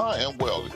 I am well.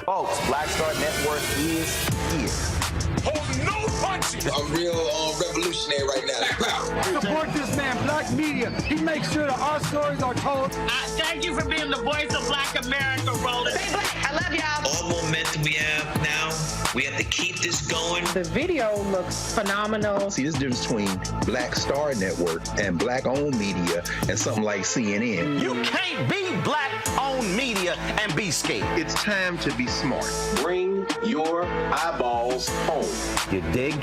Folks, Black Star Network is here. Hold no punches! I'm real revolutionary right now. Support this man, Black Media. He makes sure that our stories are told. Thank you for being the voice of Black America, Roland. Stay black. I love y'all. All momentum we have now, we have to keep this going. The video looks phenomenal. See, there's a difference between Black Star Network and Black-owned media and something like CNN. You can't be Black-owned media and be scared. It's time to be smart. Bring your eyeballs home. You dig?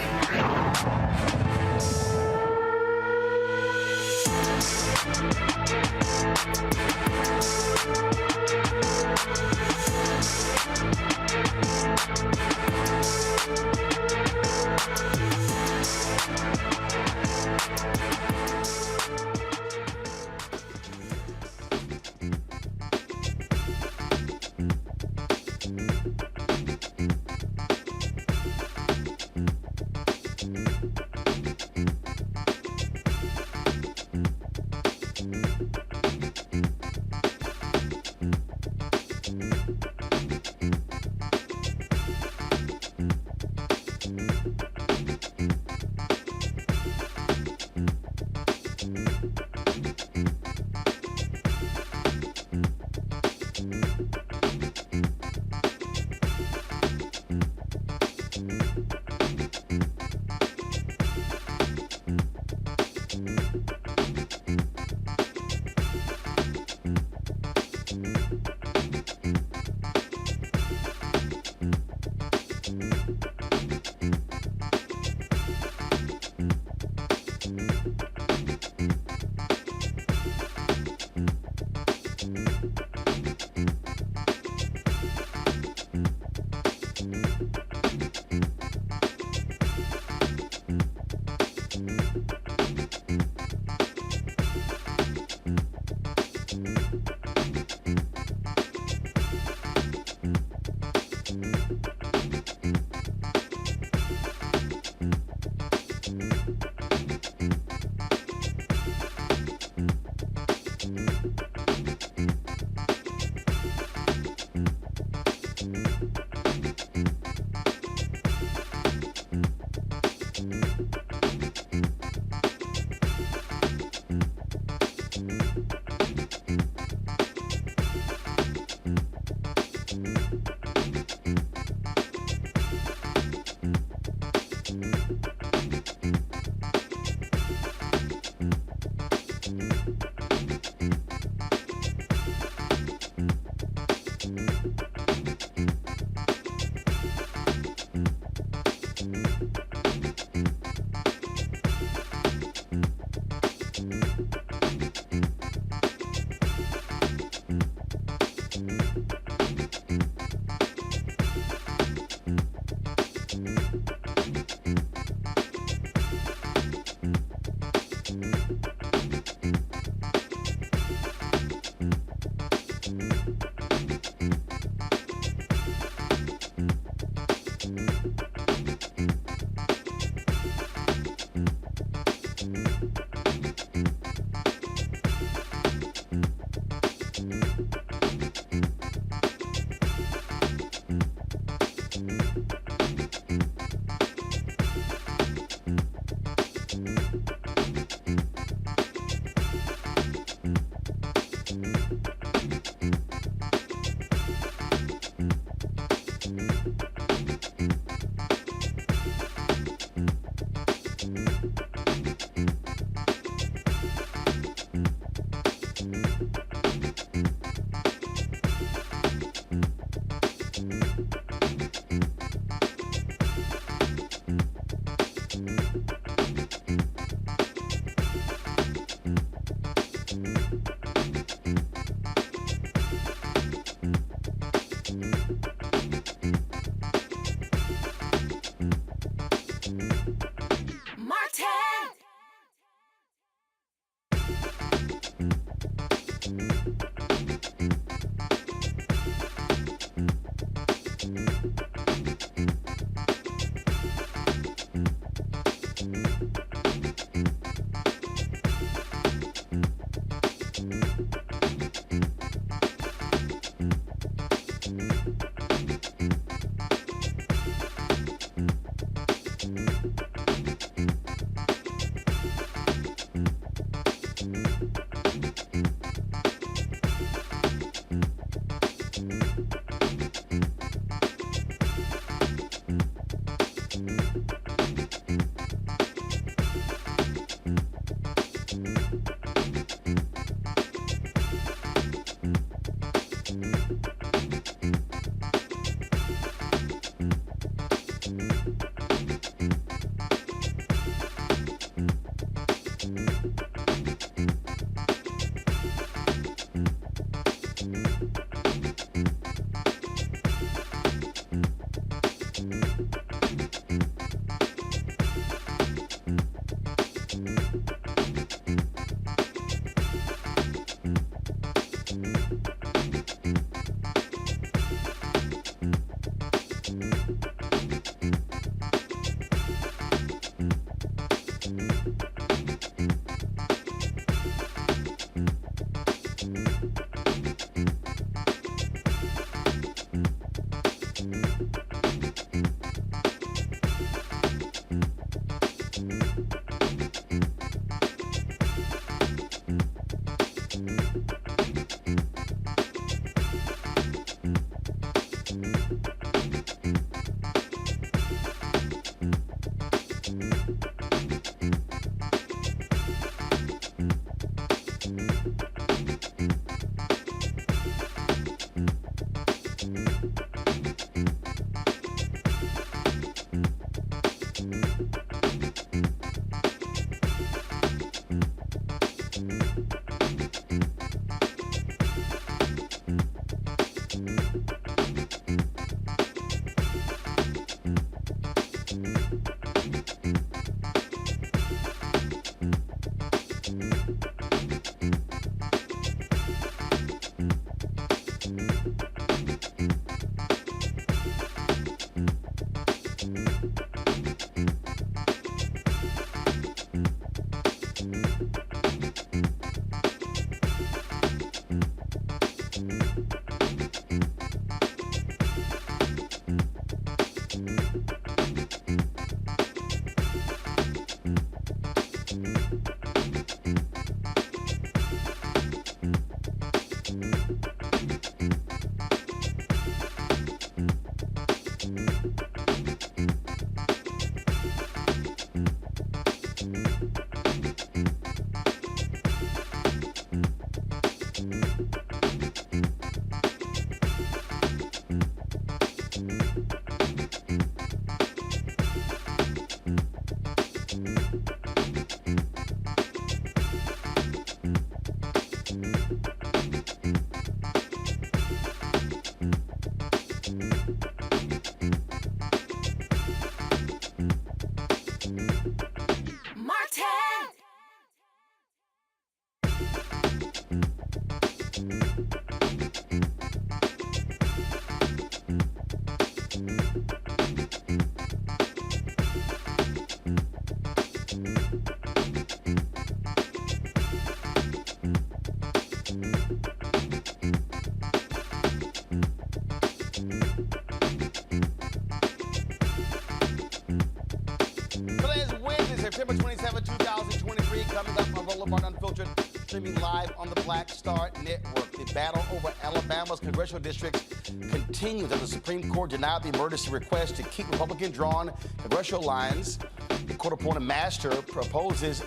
September 27, 2023, coming up on Roland Unfiltered, streaming live on the Black Star Network. The battle over Alabama's congressional districts continues as the Supreme Court denied the emergency request to keep Republican-drawn congressional lines. The court-appointed master proposes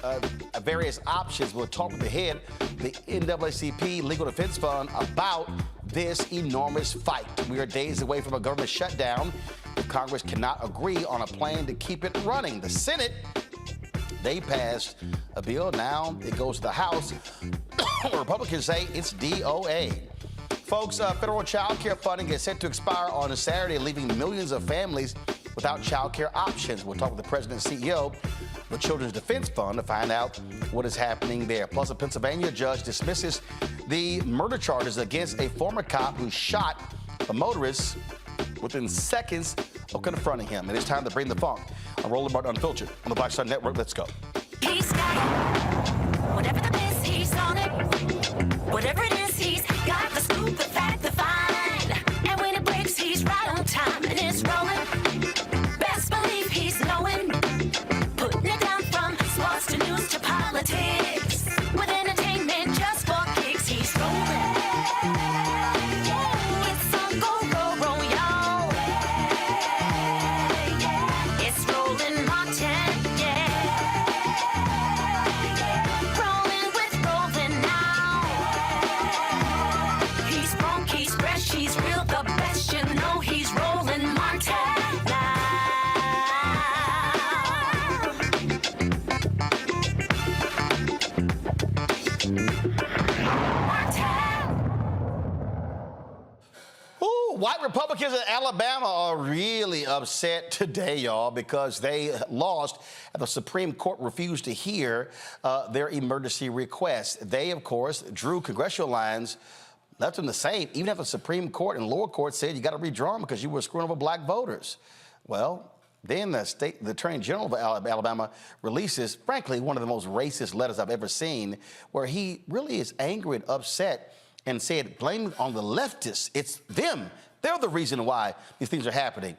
various options. We'll talk with the head of the NAACP Legal Defense Fund about this enormous fight. We are days away from a government shutdown if Congress cannot agree on a plan to keep it running. The Senate, they passed a bill. Now it goes to the House. Republicans say it's DOA. Folks, federal child care funding is set to expire on a Saturday, leaving millions of families without child care options. We'll talk with the president and CEO of the Children's Defense Fund to find out what is happening there. Plus, a Pennsylvania judge dismisses the murder charges against a former cop who shot a motorist within seconds of confronting him. It is time to bring the funk on Roland Unfiltered on the Black Star Network. Let's go. He's got it. Whatever the miss, he's on it. Whatever it is, he's got the scoop, the fact, the find. And when it breaks, he's right on time and it's rolling. Best believe he's knowing. Putting it down from sports to news to politics. With entertainment just for kicks, he's rolling. It's on go, roll, y'all. It's Roland Martin, yeah. Rolling with Roland now. He's funk, he's fresh, he's real, the best, you know he's Roland Martin now. White Republicans in Alabama are really upset today, y'all, because they lost and the Supreme Court refused to hear their emergency request. They, of course, drew congressional lines left them the same, even if the Supreme Court and lower court said you got to redraw them because you were screwing over black voters. Well, then the Attorney General of Alabama releases, frankly, one of the most racist letters I've ever seen, where he really is angry and upset and said, blame it on the leftists. It's them. They're the reason why these things are happening,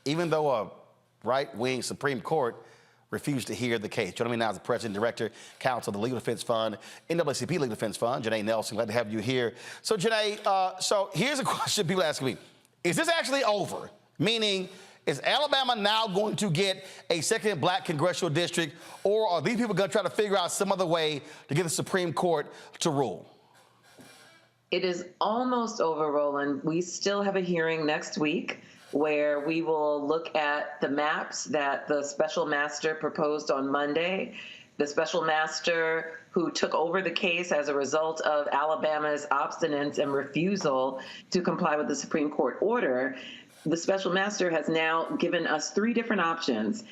even though a right-wing Supreme Court refused to hear the case. Joining me now is the President and Director-Counsel of the Legal Defense Fund, NAACP Legal Defense Fund, Janai Nelson. Glad to have you here. So, Janai, so here's a question people asking me. Is this actually over? Meaning, is Alabama now going to get a second black congressional district, or are these people going to try to figure out some other way to get the Supreme Court to rule? It is almost over, Roland. We still have a hearing next week where we will look at the maps that the special master proposed on Monday. The special master who took over the case as a result of Alabama's obstinance and refusal to comply with the Supreme Court order. The special master has now given us 3 different options,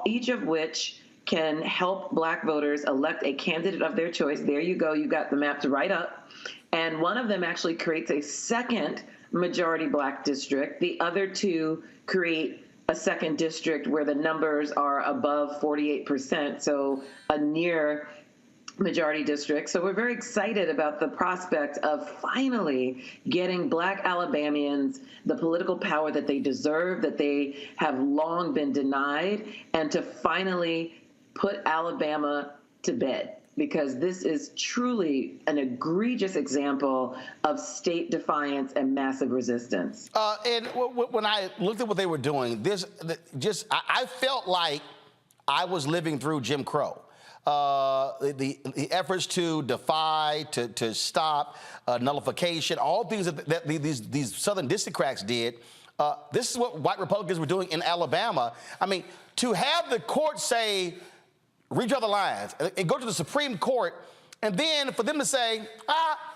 each of which can help black voters elect a candidate of their choice. There you go. You got the maps right up. And one of them actually creates a second majority black district. The other 2 create a second district where the numbers are above 48%, so a near majority district. So we're very excited about the prospect of finally getting black Alabamians the political power that they deserve, that they have long been denied, and to finally put Alabama to bed, because this is truly an egregious example of state defiance and massive resistance. And when I looked at what they were doing, I felt like I was living through Jim Crow. The efforts to defy, to stop, nullification, all things that these Southern Districts did. This is what white Republicans were doing in Alabama. I mean, to have the court say, redraw the lines, and go to the Supreme Court, and then for them to say,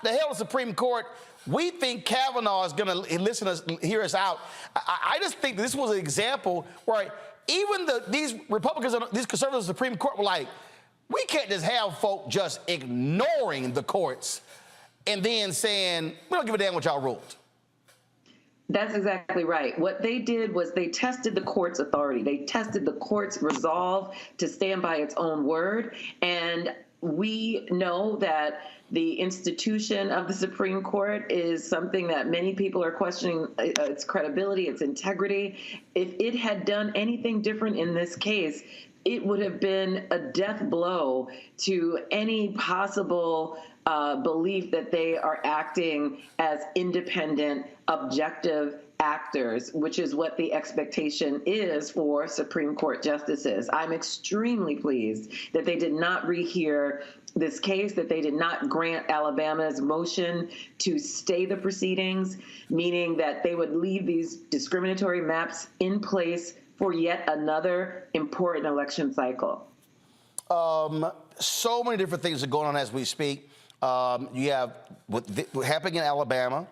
the hell with the Supreme Court, we think Kavanaugh is going to hear us out. I just think this was an example where even these Republicans, these conservatives in the Supreme Court were like, we can't just have folk just ignoring the courts and then saying, we don't give a damn what y'all ruled. That's exactly right. What they did was they tested the court's authority. They tested the court's resolve to stand by its own word. And we know that the institution of the Supreme Court is something that many people are questioning its credibility, its integrity. If it had done anything different in this case, it would have been a death blow to any possible belief that they are acting as independent, objective actors, which is what the expectation is for Supreme Court justices. I'm extremely pleased that they did not rehear this case, that they did not grant Alabama's motion to stay the proceedings, meaning that they would leave these discriminatory maps in place for yet another important election cycle. So many different things are going on as we speak. You have what happening in Alabama.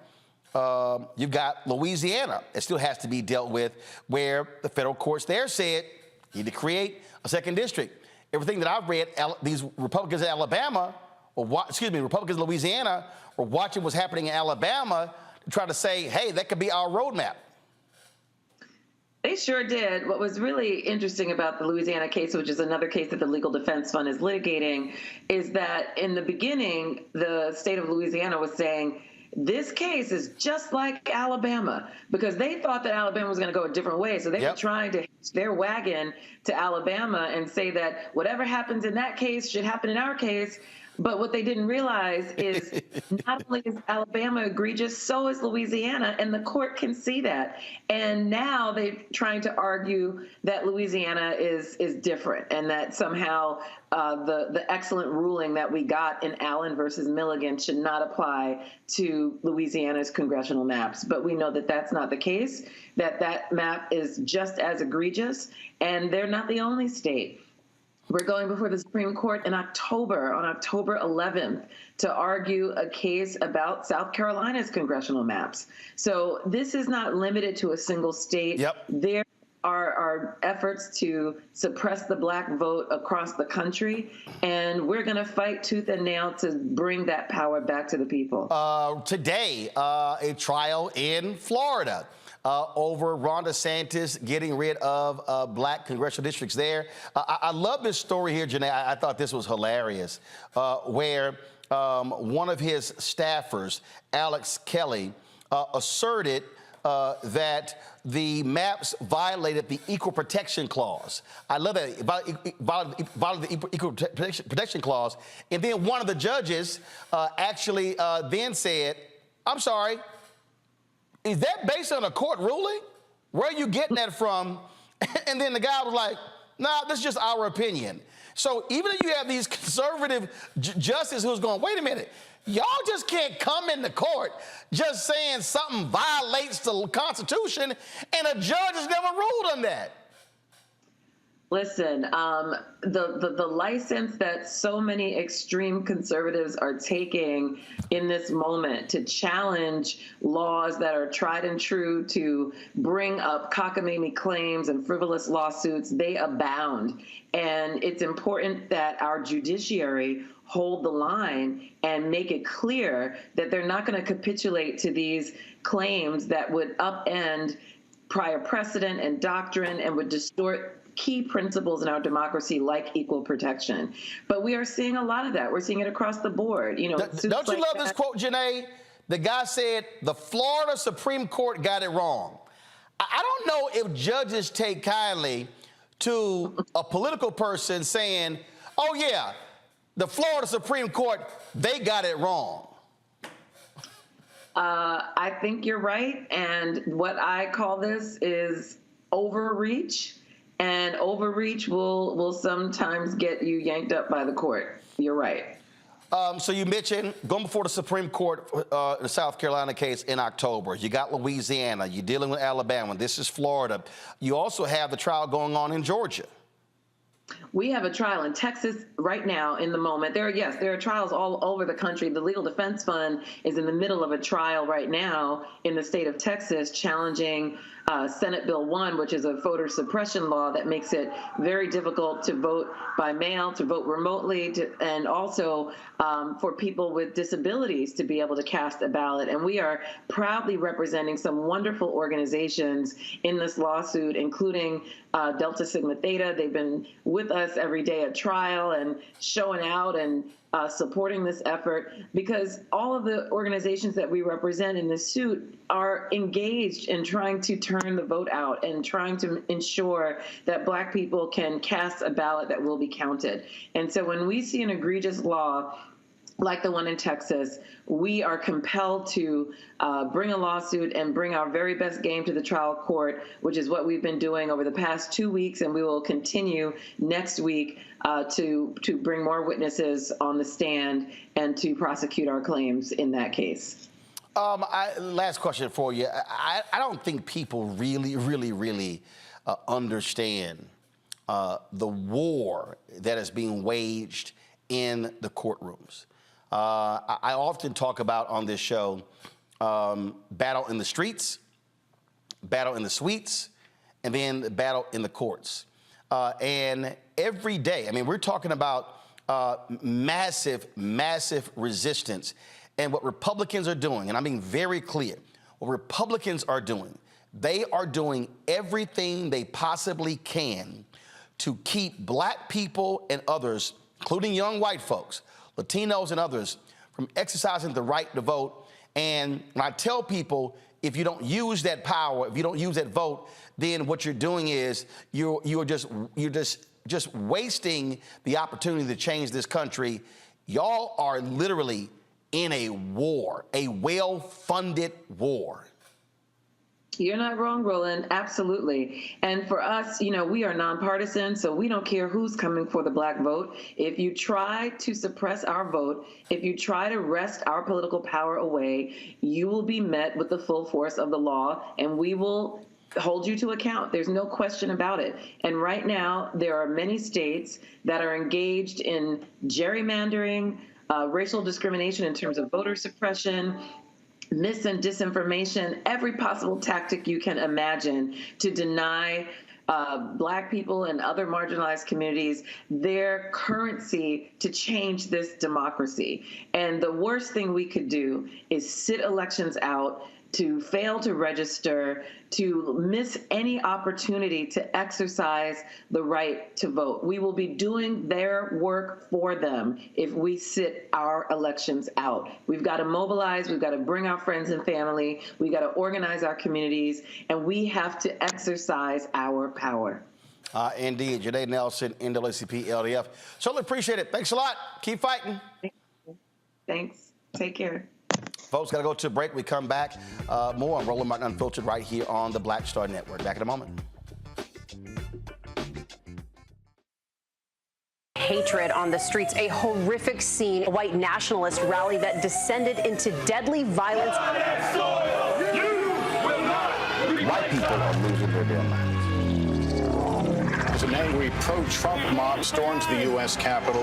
You've got Louisiana. It still has to be dealt with, where the federal courts there said you need to create a second district. Everything that I've read, these Republicans in Alabama, Republicans in Louisiana, were watching what's happening in Alabama to try to say, hey, that could be our roadmap. They sure did. What was really interesting about the Louisiana case, which is another case that the Legal Defense Fund is litigating, is that in the beginning, the state of Louisiana was saying, this case is just like Alabama, because they thought that Alabama was going to go a different way. So they were trying to hitch their wagon to Alabama and say that whatever happens in that case should happen in our case. But what they didn't realize is not only is Alabama egregious, so is Louisiana, and the court can see that. And now they're trying to argue that Louisiana is different, and that somehow the excellent ruling that we got in Allen versus Milligan should not apply to Louisiana's congressional maps. But we know that that's not the case, that map is just as egregious, and they're not the only state. We're going before the Supreme Court in October, on October 11th, to argue a case about South Carolina's congressional maps. So this is not limited to a single state. There our efforts to suppress the black vote across the country, and we're going to fight tooth and nail to bring that power back to the people. Today, a trial in Florida over Ron DeSantis getting rid of black congressional districts there. I love this story here, Janai. I thought this was hilarious, where one of his staffers, Alex Kelly, asserted that the maps violated the Equal Protection Clause. I love that. Violated the Equal Protection Clause. And then one of the judges actually then said, I'm sorry, is that based on a court ruling? Where are you getting that from? And then the guy was like, nah, this is just our opinion. So even if you have these conservative justices who's going, wait a minute, y'all just can't come into court just saying something violates the Constitution, and a judge has never ruled on that. Listen, the license that so many extreme conservatives are taking in this moment to challenge laws that are tried and true, to bring up cockamamie claims and frivolous lawsuits, they abound. And it's important that our judiciary hold the line and make it clear that they're not going to capitulate to these claims that would upend prior precedent and doctrine and would distort key principles in our democracy like equal protection. But we are seeing a lot of that. We're seeing it across the board. You know, don't you love this quote, Janai? The guy said, the Florida Supreme Court got it wrong. I don't know if judges take kindly to a political person saying, oh yeah, the Florida Supreme Court, they got it wrong. I think you're right. And what I call this is overreach. And overreach will sometimes get you yanked up by the court. You're right. So you mentioned going before the Supreme Court, the South Carolina case in October. You got Louisiana. You're dealing with Alabama. This is Florida. You also have the trial going on in Georgia. We have a trial in Texas right now in the moment. There are trials all over the country. The Legal Defense Fund is in the middle of a trial right now in the state of Texas challenging Senate Bill 1, which is a voter suppression law that makes it very difficult to vote by mail, to vote remotely, and also for people with disabilities to be able to cast a ballot. And we are proudly representing some wonderful organizations in this lawsuit, including Delta Sigma Theta. They've been with us every day at trial and showing out and supporting this effort, because all of the organizations that we represent in this suit are engaged in trying to turn the vote out and trying to ensure that Black people can cast a ballot that will be counted. And so when we see an egregious law like the one in Texas, we are compelled to bring a lawsuit and bring our very best game to the trial court, which is what we've been doing over the past 2 weeks, and we will continue next week to bring more witnesses on the stand and to prosecute our claims in that case. Last question for you. I don't think people really understand the war that is being waged in the courtrooms. I often talk about on this show battle in the streets, battle in the suites, and then the battle in the courts. And every day, I mean, we're talking about massive resistance. And what Republicans are doing, and I'm being very clear, what Republicans are doing, they are doing everything they possibly can to keep Black people and others, including young white folks, Latinos and others, from exercising the right to vote. And when I tell people, if you don't use that power, if you don't use that vote, then what you're doing is you're just wasting the opportunity to change this country. Y'all are literally in a war, a well-funded war. You're not wrong, Roland. Absolutely. And for us, you know, we are nonpartisan, so we don't care who's coming for the Black vote. If you try to suppress our vote, if you try to wrest our political power away, you will be met with the full force of the law, and we will hold you to account. There's no question about it. And right now, there are many states that are engaged in gerrymandering, racial discrimination in terms of voter suppression, mis and disinformation, every possible tactic you can imagine to deny Black people and other marginalized communities their currency to change this democracy. And the worst thing we could do is sit elections out, to fail to register, to miss any opportunity to exercise the right to vote. We will be doing their work for them if we sit our elections out. We've got to mobilize, we've got to bring our friends and family, we've got to organize our communities, and we have to exercise our power. Indeed. Janai Nelson, NAACP, LDF. Certainly appreciate it. Thanks a lot. Keep fighting. Thanks. Take care. Folks, got to go to a break. We come back. More on Roland Martin Unfiltered right here on the Black Star Network. Back in a moment. Hatred on the streets, a horrific scene, a white nationalist rally that descended into deadly violence. White people are losing their damn minds. As an angry pro-Trump mob storms the U.S. Capitol,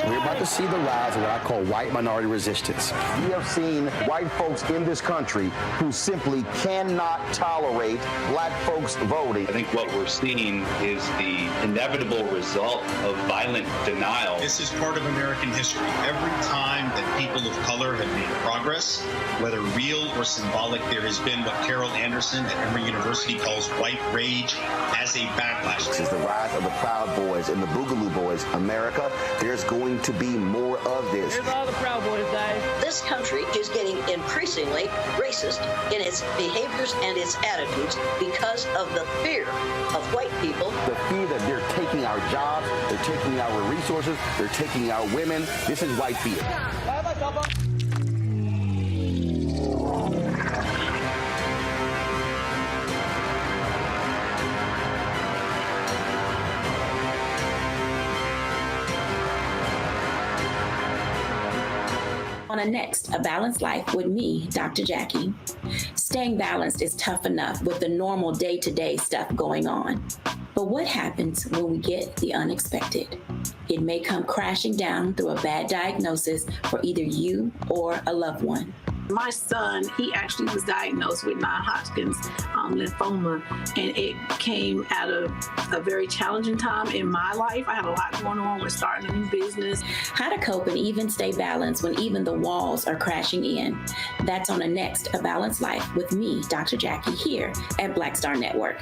we're about to see the rise of what I call white minority resistance. We have seen white folks in this country who simply cannot tolerate black folks voting. I think what we're seeing is the inevitable result of violent denial. This is part of American history. Every time that people of color have made progress, whether real or symbolic, there has been what Carol Anderson at Emory University calls white rage as a backlash. This is the rise of the Proud Boys and the Boogaloo Boys. America, there's going to be more of this. Here's all the Proud Boys, guys. This country is getting increasingly racist in its behaviors and its attitudes because of the fear of white people. The fear that they're taking our jobs, they're taking our resources, they're taking our women. This is white fear. On a next, A Balanced Life with me, Dr. Jackie. Staying balanced is tough enough with the normal day-to-day stuff going on. But what happens when we get the unexpected? It may come crashing down through a bad diagnosis for either you or a loved one. My son, he actually was diagnosed with non-Hodgkin's lymphoma, and it came at a very challenging time in my life. I had a lot going on with starting a new business. How to cope and even stay balanced when even the walls are crashing in. That's on the next A Balanced Life with me, Dr. Jackie, here at Black Star Network.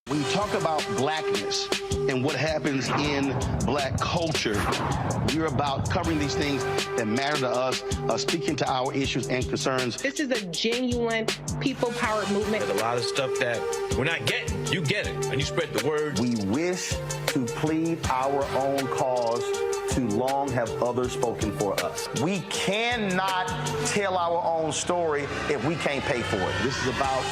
When you talk about blackness and what happens in black culture, we're about covering these things that matter to us, speaking to our issues and concerns. This is a genuine people-powered movement. There's a lot of stuff that we're not getting. You get it, and you spread the word. We wish to plead our own cause. Too long have others spoken for us. We cannot tell our own story if we can't pay for it. This is about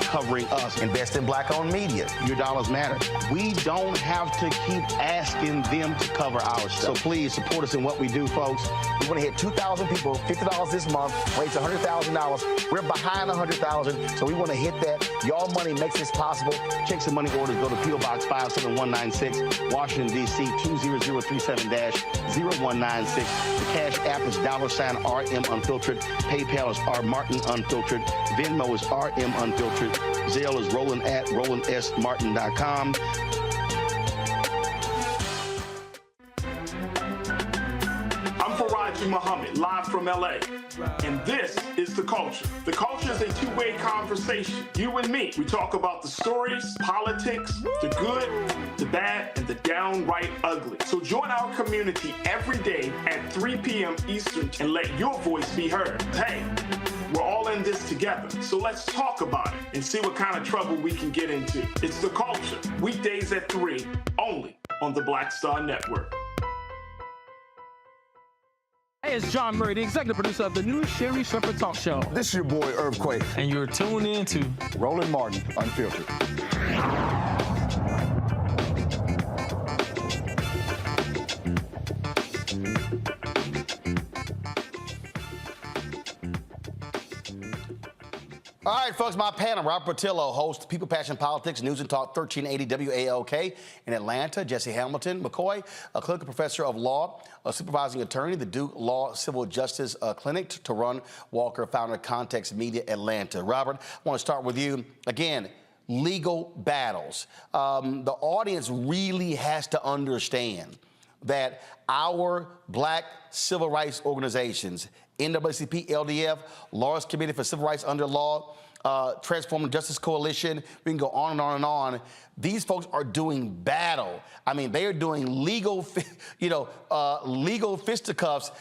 covering us. Invest in black-owned media. Your dollars matter. We don't have to keep asking them to cover our stuff. So please support us in what we do, folks. We want to hit 2,000 people, $50 this month, raise $100,000. We're behind 100,000, so we want to hit that. Y'all money makes this possible. Checks and money orders go to P.O. Box 57196, Washington, D.C. 20037-0196. The Cash App is $RM Unfiltered. PayPal is R Martin Unfiltered. Venmo is RM Unfiltered. Zelle is Roland at RolandSMartin.com. Muhammad, live from LA. And this is The Culture. The Culture is a two-way conversation. You and me. We talk about the stories, politics, the good, the bad, and the downright ugly. So join our community every day at 3 p.m. Eastern and let your voice be heard. Hey, we're all in this together. So let's talk about it and see what kind of trouble we can get into. It's The Culture. Weekdays at 3, only on the Black Star Network. Hey, it's John Murray, the executive producer of the new Sherry Shepherd Talk Show. This is your boy, Earthquake. And you're tuned in to Roland Martin Unfiltered. All right, folks, my panel, Rob Portillo, host People Passion Politics, News and Talk 1380 WALK in Atlanta. Jesse Hamilton McCoy, a clinical professor of law, a supervising attorney, the Duke Law Civil Justice Clinic. Teron Walker, founder of Context Media Atlanta. Robert, I want to start with you. Again, legal battles. The audience really has to understand that our black civil rights organizations, NAACP, LDF, Lawyers Committee for Civil Rights Under Law, Transforming Justice Coalition, we can go on and on and on. These folks are doing battle. I mean, they are doing legal, legal fisticuffs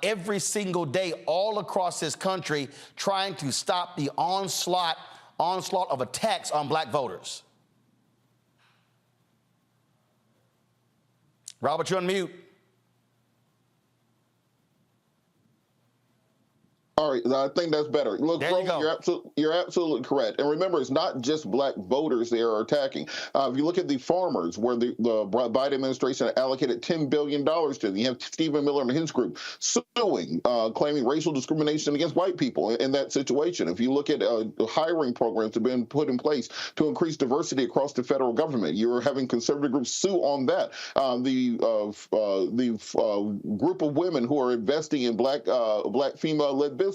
every single day all across this country, trying to stop the onslaught of attacks on black voters. Robert, you're on mute. All right, I think that's better. Look, Roland, you're absolutely correct. And remember, it's not just black voters they are attacking. If you look at the farmers, where the Biden administration allocated $10 billion to them, you have Stephen Miller and his group suing, claiming racial discrimination against white people in that situation. If you look at hiring programs that have been put in place to increase diversity across the federal government, you're having conservative groups sue on that. The group of women who are investing in black female-led businesses,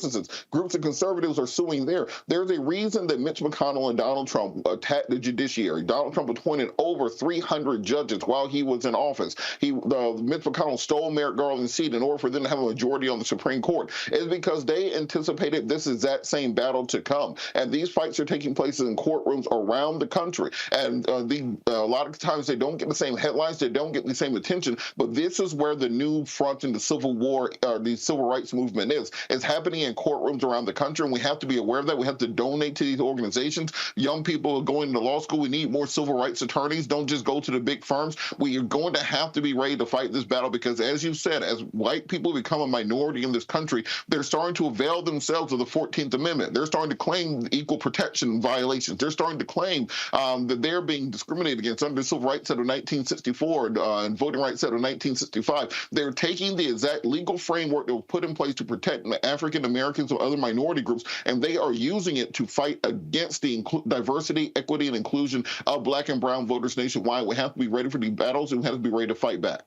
groups of conservatives are suing there. There's a reason that Mitch McConnell and Donald Trump attacked the judiciary. Donald Trump appointed over 300 judges while he was in office. Mitch McConnell stole Merrick Garland's seat in order for them to have a majority on the Supreme Court. It's because they anticipated this exact same battle to come. And these fights are taking place in courtrooms around the country. And a lot of times they don't get the same headlines, they don't get the same attention, but this is where the new front in the Civil War, the Civil Rights Movement is. It's happening in courtrooms around the country, and we have to be aware of that. We have to donate to these organizations. Young people going to law school, we need more civil rights attorneys. Don't just go to the big firms. We are going to have to be ready to fight this battle because, as you said, as white people become a minority in this country, they're starting to avail themselves of the 14th Amendment. They're starting to claim equal protection violations. They're starting to claim that they're being discriminated against under the Civil Rights Act of 1964 and Voting Rights Act of 1965. They're taking the exact legal framework that was put in place to protect the African Americans or other minority groups, and they are using it to fight against the diversity, equity, and inclusion of black and brown voters nationwide. We have to be ready for these battles, and we have to be ready to fight back.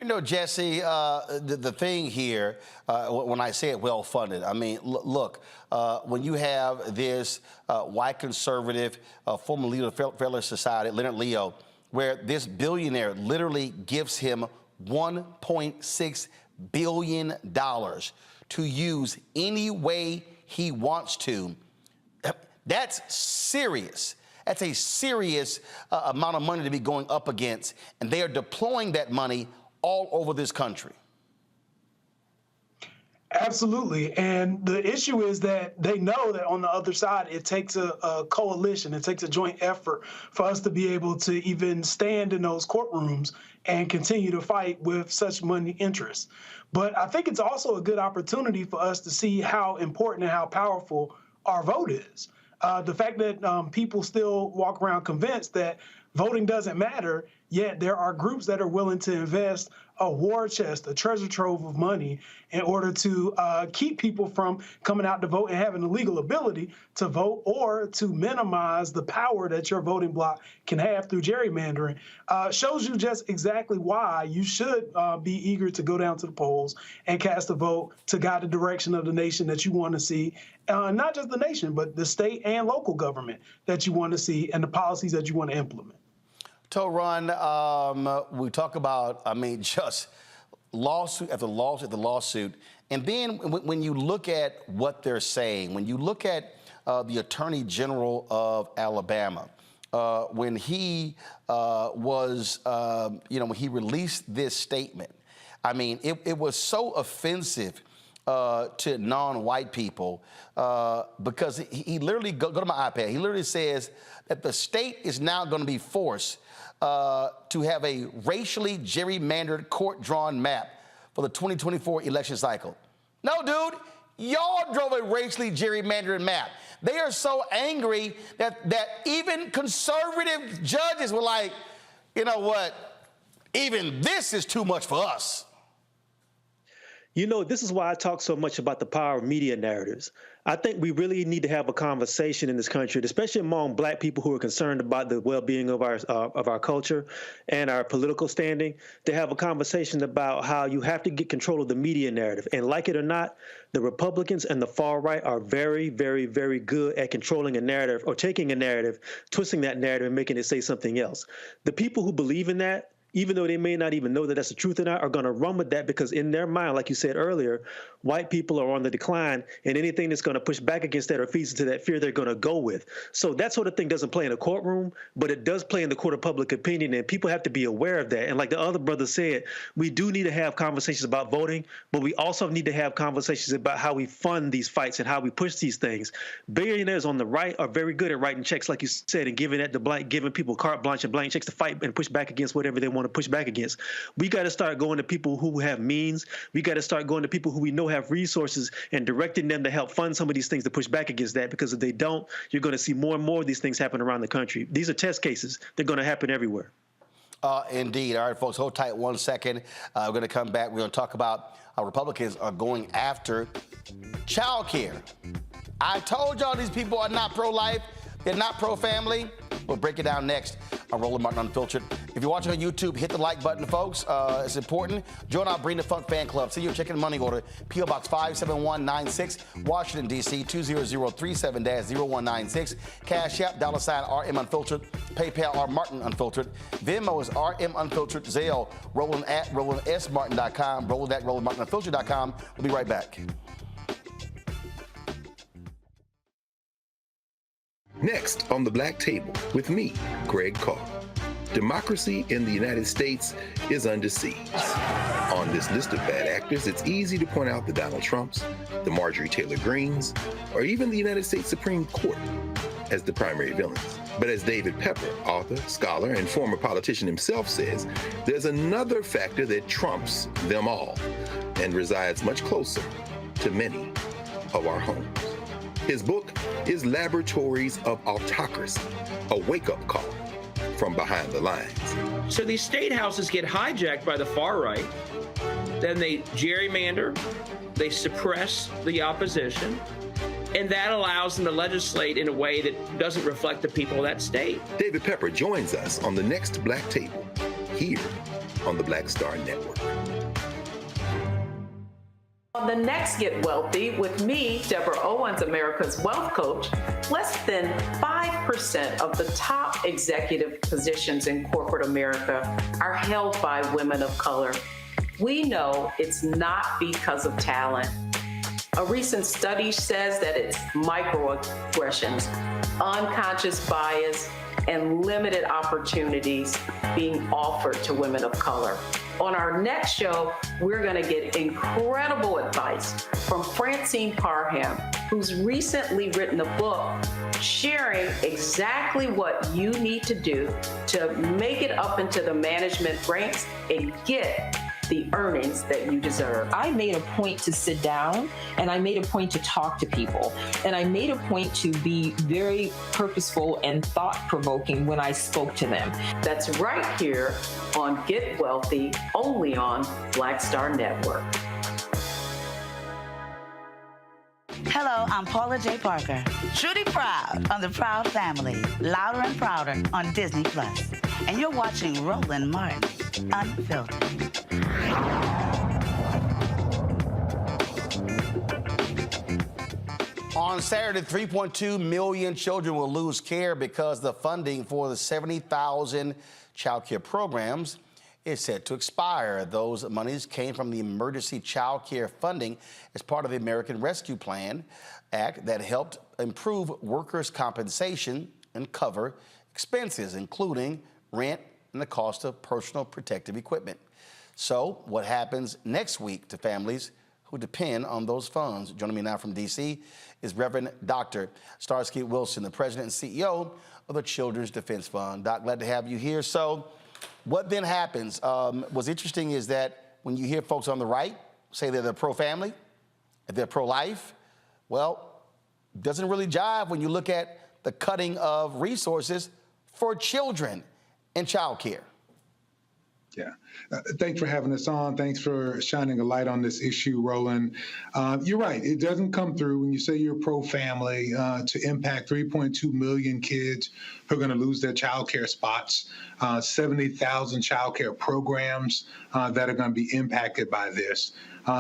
You know, Jesse, the thing here, when I say it well-funded, I mean, look, when you have this white conservative, former leader of the Fairless Society, Leonard Leo, where this billionaire literally gives him $1.6 billion to use any way he wants to, that's serious. That's a serious amount of money to be going up against, and they are deploying that money all over this country. Absolutely. And the issue is that they know that on the other side, it takes a coalition, it takes a joint effort for us to be able to even stand in those courtrooms and continue to fight with such money interests. But I think it's also a good opportunity for us to see how important and how powerful our vote is. The fact that people still walk around convinced that voting doesn't matter, yet there are groups that are willing to invest a war chest, a treasure trove of money in order to keep people from coming out to vote and having the legal ability to vote, or to minimize the power that your voting bloc can have through gerrymandering. Shows you just exactly why you should be eager to go down to the polls and cast a vote to guide the direction of the nation that you want to see. Not just the nation, but the state and local government that you want to see and the policies that you want to implement. Teron, we talk about, I mean, just lawsuit after lawsuit after lawsuit. And then when you look at what they're saying, when you look at the Attorney General of Alabama, when he when he released this statement, I mean, it was so offensive to non-white people because he literally, go to my iPad, he literally says that the state is now going to be forced to have a racially gerrymandered court-drawn map for the 2024 election cycle. No, dude, y'all drove a racially gerrymandered map. They are so angry that even conservative judges were like, you know what, even this is too much for us. You know, this is why I talk so much about the power of media narratives. I think we really need to have a conversation in this country, especially among Black people who are concerned about the well-being of our culture and our political standing, to have a conversation about how you have to get control of the media narrative. And like it or not, the Republicans and the far right are very, very, very good at controlling a narrative or taking a narrative, twisting that narrative and making it say something else. The people who believe in that, even though they may not even know that that's the truth or not, are going to run with that because in their mind, like you said earlier, white people are on the decline, and anything that's going to push back against that or feeds into that fear, they're going to go with. So that sort of thing doesn't play in a courtroom, but it does play in the court of public opinion, and people have to be aware of that. And like the other brother said, we do need to have conversations about voting, but we also need to have conversations about how we fund these fights and how we push these things. Billionaires on the right are very good at writing checks, like you said, and giving people carte blanche and blank checks to fight and push back against whatever they want to push back against. We got to start going to people who have means. We got to start going to people who we know have resources and directing them to help fund some of these things to push back against that, because if they don't, you're going to see more and more of these things happen around the country. These are test cases. They're going to happen everywhere. Indeed. All right, folks, hold tight 1 second. We're going to come back. We're going to talk about how Republicans are going after childcare. I told y'all these people are not pro-life. They're not pro-family. We'll break it down next on Roland Martin Unfiltered. If you're watching on YouTube, hit the like button, folks. It's important. Join our Bring the Funk fan club. See your chicken money order. P.O. Box 57196, Washington, D.C. 20037-0196. Cash App, $RM Unfiltered. PayPal, R Martin Unfiltered. Venmo is RM Unfiltered. Zelle, Roland at RolandSMartin.com. Roland at RolandMartinUnfiltered.com. We'll be right back. Next on the Black Table with me, Greg Carr. Democracy in the United States is under siege. On this list of bad actors, it's easy to point out the Donald Trumps, the Marjorie Taylor Greens, or even the United States Supreme Court as the primary villains. But as David Pepper, author, scholar, and former politician himself says, there's another factor that trumps them all and resides much closer to many of our homes. His book is Laboratories of Autocracy, a wake-up call from behind the lines. So these state houses get hijacked by the far right, then they gerrymander, they suppress the opposition, and that allows them to legislate in a way that doesn't reflect the people of that state. David Pepper joins us on the next Black Table, here on the Black Star Network. On the next Get Wealthy with me, Deborah Owens, America's Wealth Coach, less than 5% of the top executive positions in corporate America are held by women of color. We know it's not because of talent. A recent study says that it's microaggressions, unconscious bias, and limited opportunities being offered to women of color. On our next show, we're going to get incredible advice from Francine Parham, who's recently written a book sharing exactly what you need to do to make it up into the management ranks and get the earnings that you deserve. I made a point to sit down and I made a point to talk to people. And I made a point to be very purposeful and thought-provoking when I spoke to them. That's right here on Get Wealthy, only on Black Star Network. Hello, I'm Paula J. Parker. Truly proud on the Proud Family, Louder and Prouder on Disney+. And you're watching Roland Martin Unfiltered. On Saturday, 3.2 million children will lose care because the funding for the 70,000 child care programs is set to expire. Those monies came from the emergency child care funding as part of the American Rescue Plan Act that helped improve workers' compensation and cover expenses, including rent and the cost of personal protective equipment. So what happens next week to families who depend on those funds? Joining me now from D.C. is Reverend Dr. Starsky Wilson, the president and CEO of the Children's Defense Fund. Doc, glad to have you here. So what then happens? What's interesting is that when you hear folks on the right say that they're pro-family, if they're pro-life, well, doesn't really jive when you look at the cutting of resources for children and child care. Yeah. Thanks for having us on. Thanks for shining a light on this issue, Roland. You're right. It doesn't come through when you say you're pro-family to impact 3.2 million kids who are going to lose their child care spots, 70,000 child care programs that are going to be impacted by this.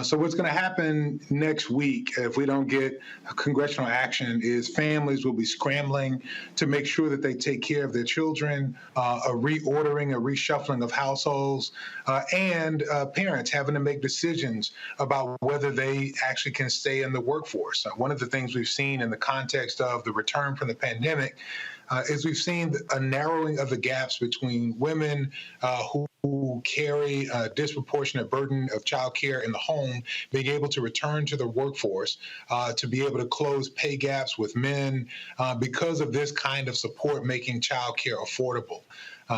So what's going to happen next week if we don't get congressional action is families will be scrambling to make sure that they take care of their children, a reordering, a reshuffling of households, and parents having to make decisions about whether they actually can stay in the workforce. One of the things we've seen in the context of the return from the pandemic is we've seen a narrowing of the gaps between women who carry a disproportionate burden of child care in the home, being able to return to the workforce, to be able to close pay gaps with men because of this kind of support making child care affordable.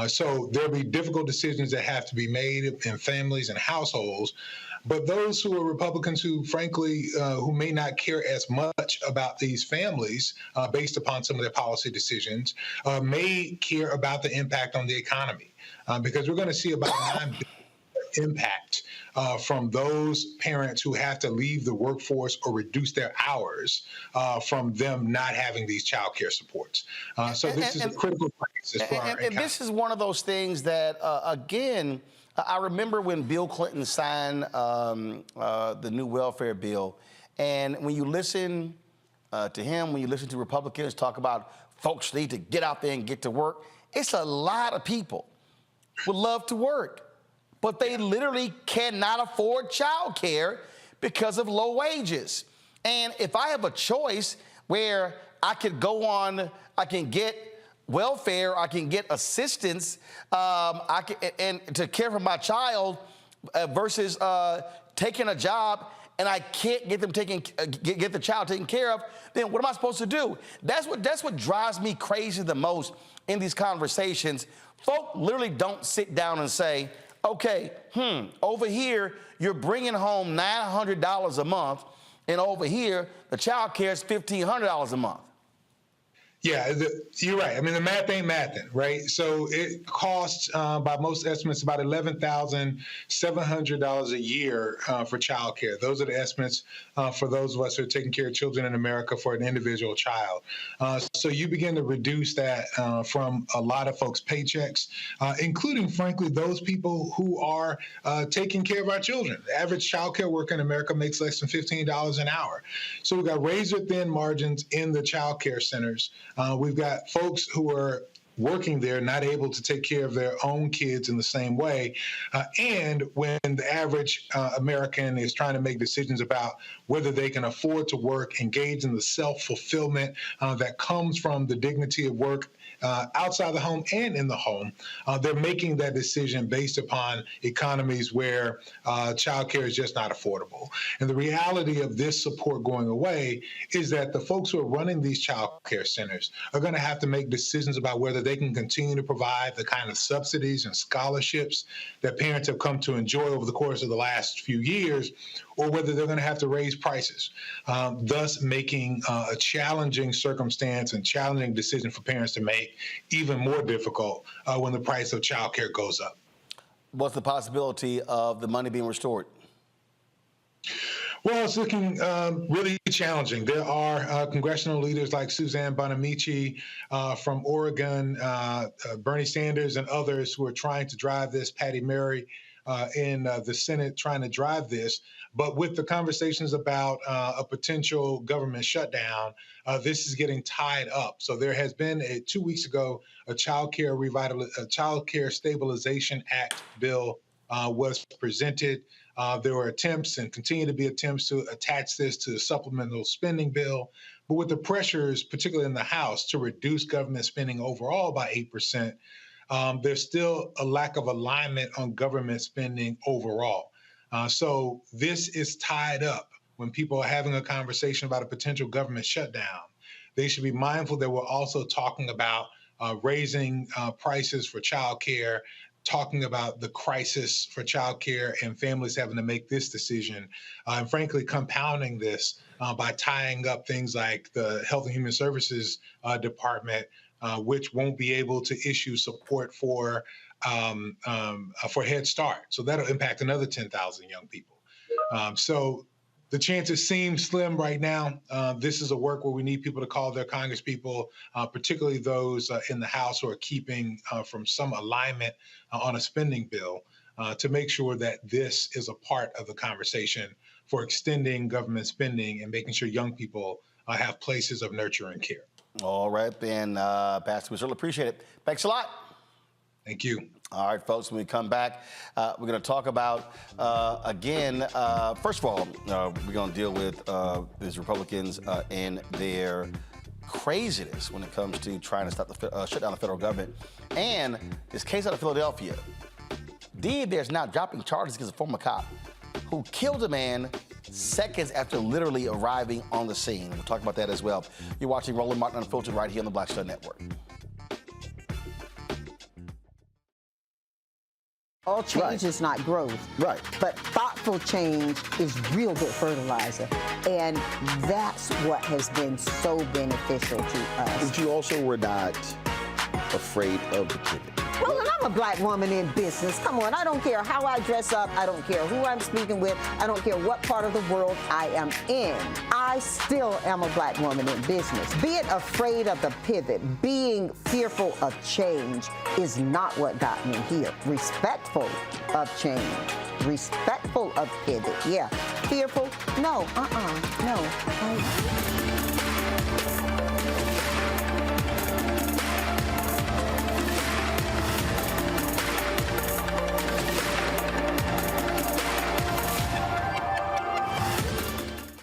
So there'll be difficult decisions that have to be made in families and households. But those who are Republicans who, frankly, who may not care as much about these families based upon some of their policy decisions, may care about the impact on the economy, because we're going to see about 9 billion impact from those parents who have to leave the workforce or reduce their hours from them not having these child care supports. So this is a critical crisis for our economy. And this is one of those things that, again, I remember when Bill Clinton signed the new welfare bill, and when you listen to him, when you listen to Republicans talk about folks need to get out there and get to work, it's a lot of people would love to work, but they literally cannot afford child care because of low wages. And if I have a choice where I could go on, I can get welfare, I can get assistance, and to care for my child versus taking a job and I can't get them get the child taken care of, then what am I supposed to do? That's what drives me crazy the most in these conversations. Folk literally don't sit down and say, okay, over here you're bringing home $900 a month, and over here the child care is $1,500 a month. Yeah, you're right. I mean, the math ain't mathing, right? So it costs, by most estimates, about $11,700 a year for childcare. Those are the estimates for those of us who are taking care of children in America for an individual child. So you begin to reduce that from a lot of folks' paychecks, including, frankly, those people who are taking care of our children. The average childcare worker in America makes less than $15 an hour. So we've got razor-thin margins in the childcare centers. We've got folks who are working there not able to take care of their own kids in the same way. And when the average American is trying to make decisions about whether they can afford to work, engage in the self-fulfillment that comes from the dignity of work outside the home and in the home, they're making that decision based upon economies where childcare is just not affordable. And the reality of this support going away is that the folks who are running these childcare centers are going to have to make decisions about whether they can continue to provide the kind of subsidies and scholarships that parents have come to enjoy over the course of the last few years, or whether they're going to have to raise prices, thus making a challenging circumstance and challenging decision for parents to make even more difficult when the price of childcare goes up. What's the possibility of the money being restored? Well, it's looking really challenging. There are congressional leaders like Suzanne Bonamici from Oregon, Bernie Sanders and others who are trying to drive this, Patty Murray in the Senate trying to drive this. But with the conversations about a potential government shutdown, this is getting tied up. So there has been 2 weeks ago, a Child Care Stabilization Act bill was presented. There were attempts and continue to be attempts to attach this to the supplemental spending bill. But with the pressures, particularly in the House, to reduce government spending overall by 8%, there's still a lack of alignment on government spending overall. So this is tied up. When people are having a conversation about a potential government shutdown, they should be mindful that we're also talking about raising prices for childcare, talking about the crisis for childcare and families having to make this decision, and frankly, compounding this by tying up things like the Health and Human Services Department, which won't be able to issue support for for Head Start. So that'll impact another 10,000 young people. So the chances seem slim right now. This is a work where we need people to call their congresspeople, particularly those in the House who are keeping from some alignment on a spending bill, to make sure that this is a part of the conversation for extending government spending and making sure young people have places of nurture and care. All right, then, Pastor, we certainly appreciate it. Thanks a lot. Thank you. All right, folks, when we come back, we're going to talk about, again, first of all, we're going to deal with these Republicans and their craziness when it comes to trying to stop the shut down the federal government. And this case out of Philadelphia, DA there is now dropping charges against a former cop who killed a man seconds after literally arriving on the scene. We'll talk about that as well. You're watching Roland Martin Unfiltered right here on the Black Star Network. All change is not growth. Right. But thoughtful change is real good fertilizer. And that's what has been so beneficial to us. But you also were not afraid of the pivot. Well, and I'm a black woman in business. Come on, I don't care how I dress up. I don't care who I'm speaking with. I don't care what part of the world I am in. I still am a black woman in business. Being afraid of the pivot, being fearful of change is not what got me here. Respectful of change, respectful of pivot, yeah. Fearful, no, no.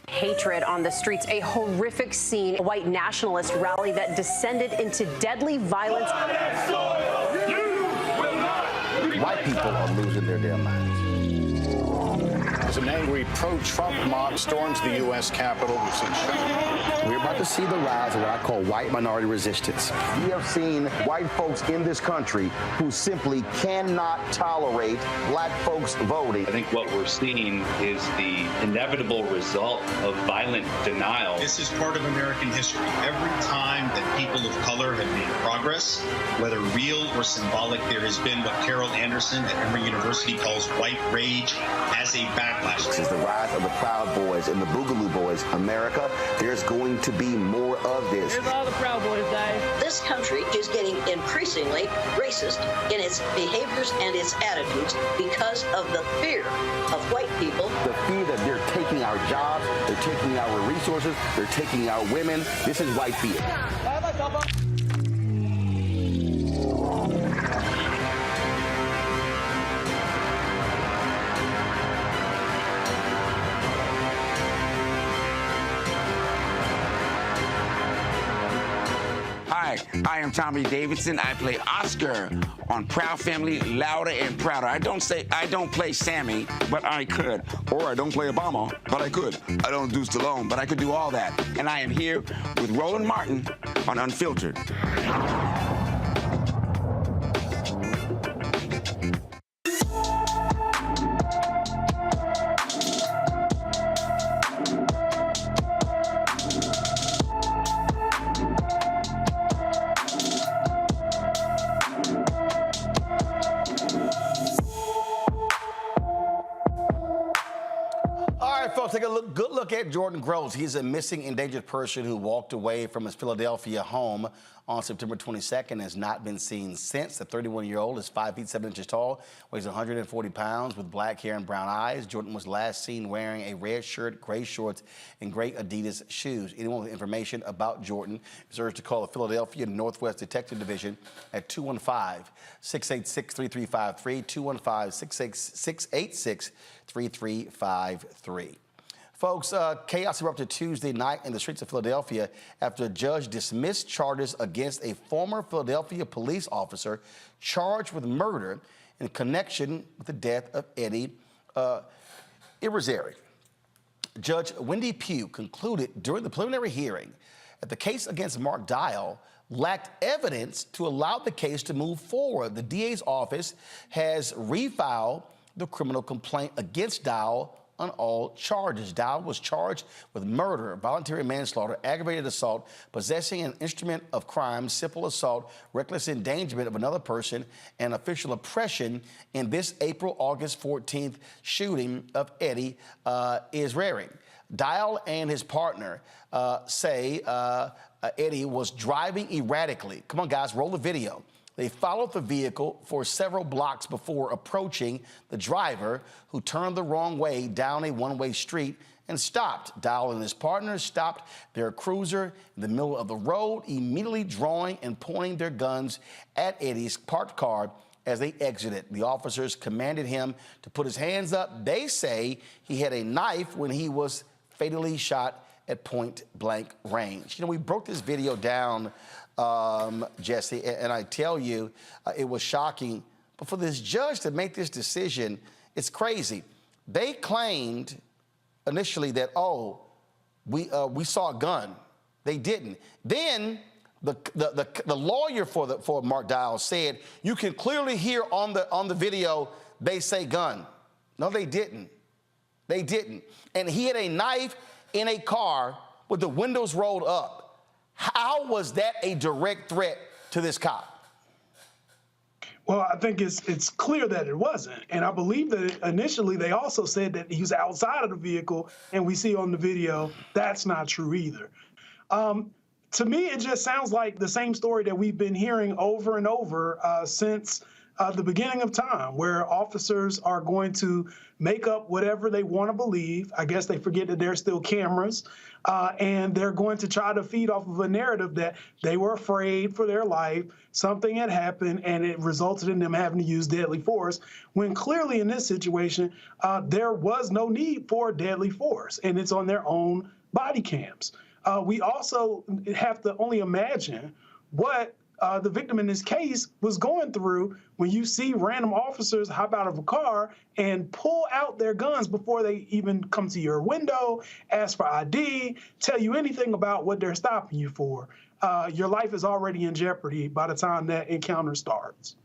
Hatred on the streets, a horrific scene, a white nationalist rally that descended into deadly violence. White people are losing their damn minds. As an angry pro-Trump mob storms the U.S. Capitol, we're about to see the rise of what I call white minority resistance. We have seen white folks in this country who simply cannot tolerate black folks voting. I think what we're seeing is the inevitable result of violent denial. This is part of American history. Every time that people of color have made progress, whether real or symbolic, there has been what Carol Anderson at Emory University calls white rage as a backlash. This is the rise of the Proud Boys and the Boogaloo Boys. America, there's going to be more of this. Here's all the Proud Boys, Dave. This country is getting increasingly racist in its behaviors and its attitudes because of the fear of white people. The fear that they're taking our jobs, they're taking our resources, they're taking our women. This is white fear. Hi, I am Tommy Davidson. I play Oscar on Proud Family, Louder and Prouder. I don't play Sammy, but I could. Or I don't play Obama, but I could. I don't do Stallone, but I could do all that. And I am here with Roland Martin on Unfiltered. Take a good look at Jordan Groves. He's a missing endangered person who walked away from his Philadelphia home on September 22nd and has not been seen since. The 31-year-old is 5 feet 7 inches tall, weighs 140 pounds with black hair and brown eyes. Jordan was last seen wearing a red shirt, gray shorts, and gray Adidas shoes. Anyone with information about Jordan is urged to call the Philadelphia Northwest Detective Division at 215-686-3353, 215-686-3353. Folks, chaos erupted Tuesday night in the streets of Philadelphia after a judge dismissed charges against a former Philadelphia police officer charged with murder in connection with the death of Eddie Irizarry. Judge Wendy Pugh concluded during the preliminary hearing that the case against Mark Dial lacked evidence to allow the case to move forward. The DA's office has refiled the criminal complaint against Dial on all charges. Dial was charged with murder, voluntary manslaughter, aggravated assault, possessing an instrument of crime, simple assault, reckless endangerment of another person, and official oppression in this August 14th shooting of Eddie Expiring. Dial and his partner say Eddie was driving erratically. Come on, guys, roll the video. They followed the vehicle for several blocks before approaching the driver, who turned the wrong way down a one-way street and stopped. Dial and his partner stopped their cruiser in the middle of the road, immediately drawing and pointing their guns at Eddie's parked car as they exited. The officers commanded him to put his hands up. They say he had a knife when he was fatally shot at point-blank range. You know, we broke this video down, Jesse, and I tell you, it was shocking. But for this judge to make this decision, it's crazy. They claimed initially that, oh, we saw a gun. They didn't. Then the lawyer for Mark Dial said, you can clearly hear on the video they say gun. No, they didn't. They didn't. And he had a knife in a car with the windows rolled up. How was that a direct threat to this cop? Well, I think it's clear that it wasn't. And I believe that initially they also said that he was outside of the vehicle, and we see on the video that's not true either. To me, it just sounds like the same story that we've been hearing over and over since the beginning of time, where officers are going to make up whatever they want to believe. I guess they forget that there's still cameras, and they're going to try to feed off of a narrative that they were afraid for their life, something had happened, and it resulted in them having to use deadly force, when clearly in this situation, there was no need for deadly force, and it's on their own body cams. We also have to only imagine what the victim in this case was going through when you see random officers hop out of a car and pull out their guns before they even come to your window, ask for ID, tell you anything about what they're stopping you for. Your life is already in jeopardy by the time that encounter starts.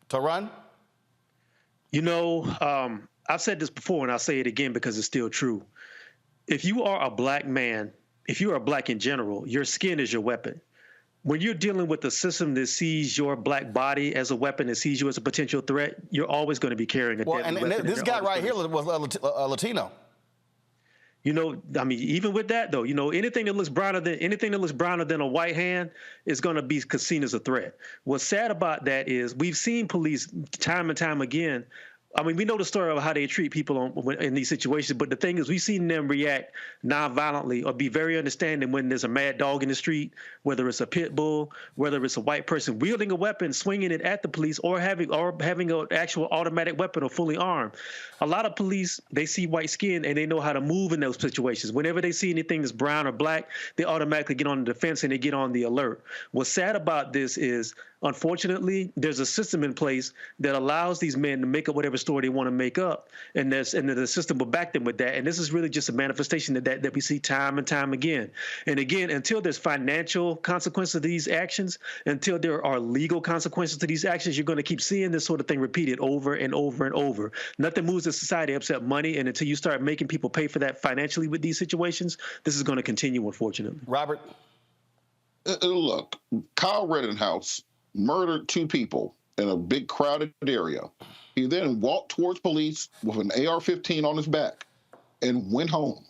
Taran? You know, I've said this before, and I'll say it again because it's still true. If you are a black man, if you are black in general, your skin is your weapon. When you're dealing with a system that sees your black body as a weapon, that sees you as a potential threat, you're always going to be carrying a deadly weapon. And this guy right here was Latino. You know, I mean, even with that though, you know, anything that looks browner than a white hand is going to be seen as a threat. What's sad about that is we've seen police time and time again. I mean, we know the story of how they treat people in these situations, but the thing is, we've seen them react nonviolently or be very understanding when there's a mad dog in the street, whether it's a pit bull, whether it's a white person wielding a weapon, swinging it at the police, or having an actual automatic weapon or fully armed. A lot of police, they see white skin and they know how to move in those situations. Whenever they see anything that's brown or black, they automatically get on the defense and they get on the alert. What's sad about this is, unfortunately, there's a system in place that allows these men to make up whatever story they want to make up, and the system will back them with that. And this is really just a manifestation of that we see time and time again. And again, until there's financial consequences to these actions, until there are legal consequences to these actions, you're going to keep seeing this sort of thing repeated over and over and over. Nothing moves in society except money, and until you start making people pay for that financially with these situations, this is going to continue, unfortunately. Robert? Look, Kyle Rittenhouse murdered 2 people in a big crowded area. He then walked towards police with an AR-15 on his back and went home.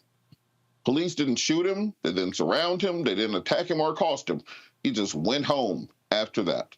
Police didn't shoot him. They didn't surround him. They didn't attack him or accost him. He just went home after that.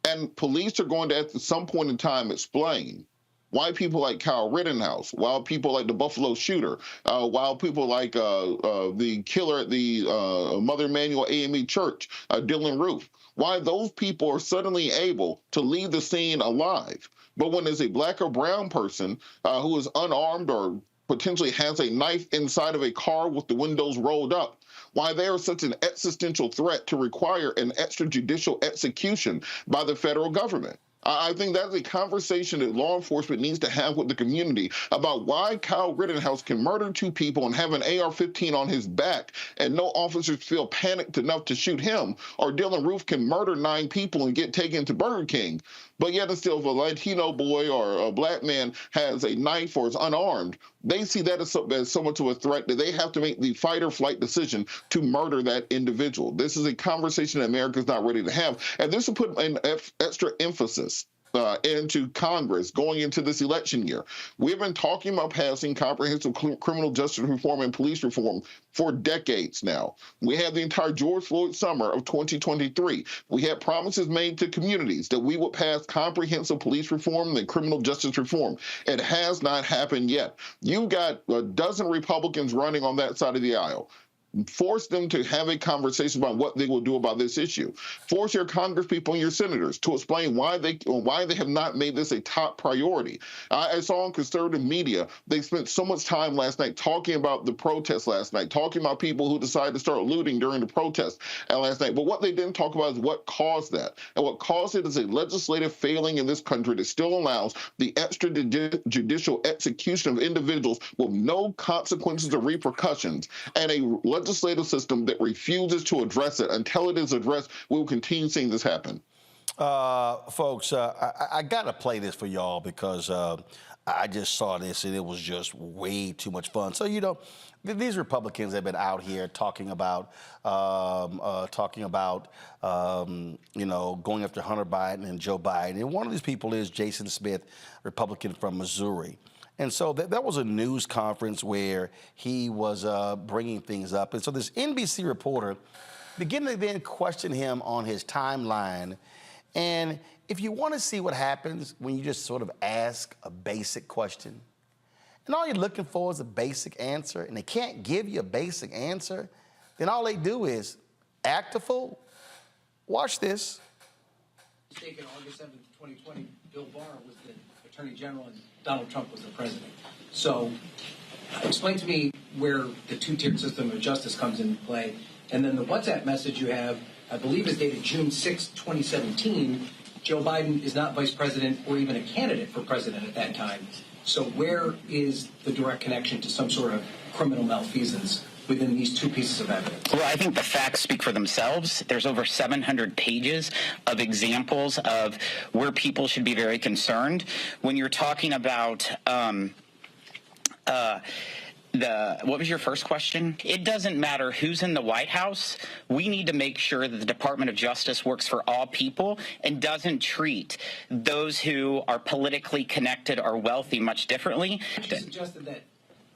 And police are going to, at some point in time, explain why people like Kyle Rittenhouse, why people like the Buffalo shooter, why people like the killer at the Mother Emanuel AME Church, Dylan Roof, why those people are suddenly able to leave the scene alive. But when there's a black or brown person who is unarmed or potentially has a knife inside of a car with the windows rolled up, why they are such an existential threat to require an extrajudicial execution by the federal government. I think that's a conversation that law enforcement needs to have with the community about why Kyle Rittenhouse can murder 2 people and have an AR-15 on his back and no officers feel panicked enough to shoot him, or Dylan Roof can murder 9 people and get taken to Burger King. But yet and still, if a Latino boy or a black man has a knife or is unarmed, they see that as so much of a threat that they have to make the fight or flight decision to murder that individual. This is a conversation that America's not ready to have. And this will put an extra emphasis into Congress going into this election year. We've been talking about passing comprehensive criminal justice reform and police reform for decades now. We had the entire George Floyd summer of 2023. We had promises made to communities that we would pass comprehensive police reform and criminal justice reform. It has not happened yet. You got a dozen Republicans running on that side of the aisle. Force them to have a conversation about what they will do about this issue. Force your congresspeople and your senators to explain why they have not made this a top priority. I saw on conservative media, they spent so much time last night talking about the protests last night, talking about people who decided to start looting during the protest last night. But what they didn't talk about is what caused that. And what caused it is a legislative failing in this country that still allows the extrajudicial execution of individuals with no consequences or repercussions, and a legislative system that refuses to address it. Until it is addressed, we will continue seeing this happen. Folks, I got to play this for y'all because I just saw this and it was just way too much fun. So, you know, these Republicans have been out here talking about, you know, going after Hunter Biden and Joe Biden. And one of these people is Jason Smith, Republican from Missouri. And so that was a news conference where he was bringing things up. And so this NBC reporter began to then question him on his timeline. And if you want to see what happens when you just sort of ask a basic question, and all you're looking for is a basic answer, and they can't give you a basic answer, then all they do is act a fool. Watch this. Mistaken, August 7th, 2020, Bill Barr was the Attorney General and Donald Trump was the president. So explain to me where the two-tiered system of justice comes into play. And then the WhatsApp message you have, I believe, is dated June 6, 2017. Joe Biden is not vice president or even a candidate for president at that time. So where is the direct connection to some sort of criminal malfeasance within these 2 pieces of evidence? Well, I think the facts speak for themselves. There's over 700 pages of examples of where people should be very concerned. When you're talking about what was your first question? It doesn't matter who's in the White House. We need to make sure that the Department of Justice works for all people and doesn't treat those who are politically connected or wealthy much differently. You suggested that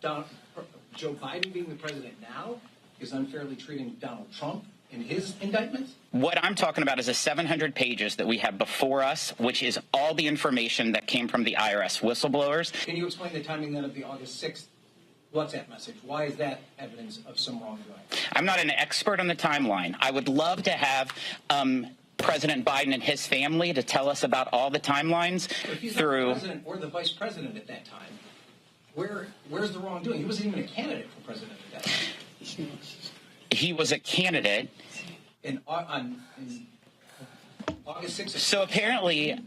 Joe Biden being the president now is unfairly treating Donald Trump in his indictments? What I'm talking about is the 700 pages that we have before us, which is all the information that came from the IRS whistleblowers. Can you explain the timing then of the August 6th WhatsApp message? Why is that evidence of some wrongdoing? I'm not an expert on the timeline. I would love to have President Biden and his family to tell us about all the timelines But if he's through. not the president or the vice president at that time, where's the wrongdoing? He wasn't even a candidate for president at that time. He was a candidate. In August 6th. So apparently,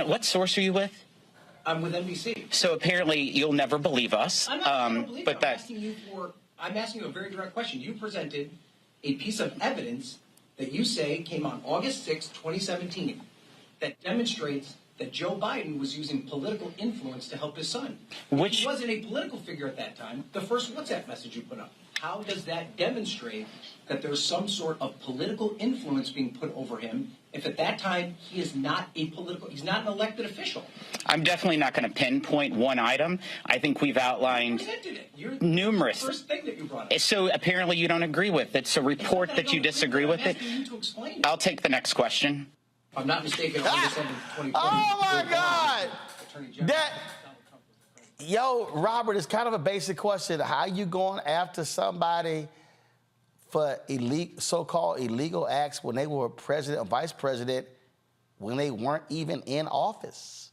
what source are you with? I'm with NBC. So apparently, you'll never believe us. I'm not going to believe it. I'm asking you a very direct question. You presented a piece of evidence that you say came on August 6, 2017, that demonstrates that Joe Biden was using political influence to help his son. He wasn't a political figure at that time. The first WhatsApp message you put up. How does that demonstrate that there's some sort of political influence being put over him if at that time he is not he's not an elected official? I'm definitely not going to pinpoint one item. I think we've outlined numerous. The first thing that you brought up. So apparently you don't agree with it. So report that you disagree with it. I'll take the next question. If I'm not mistaken, August 7th, 2020. Oh my God! Yo, Robert, it's kind of a basic question. How you going after somebody for so-called illegal acts when they were president or vice president when they weren't even in office?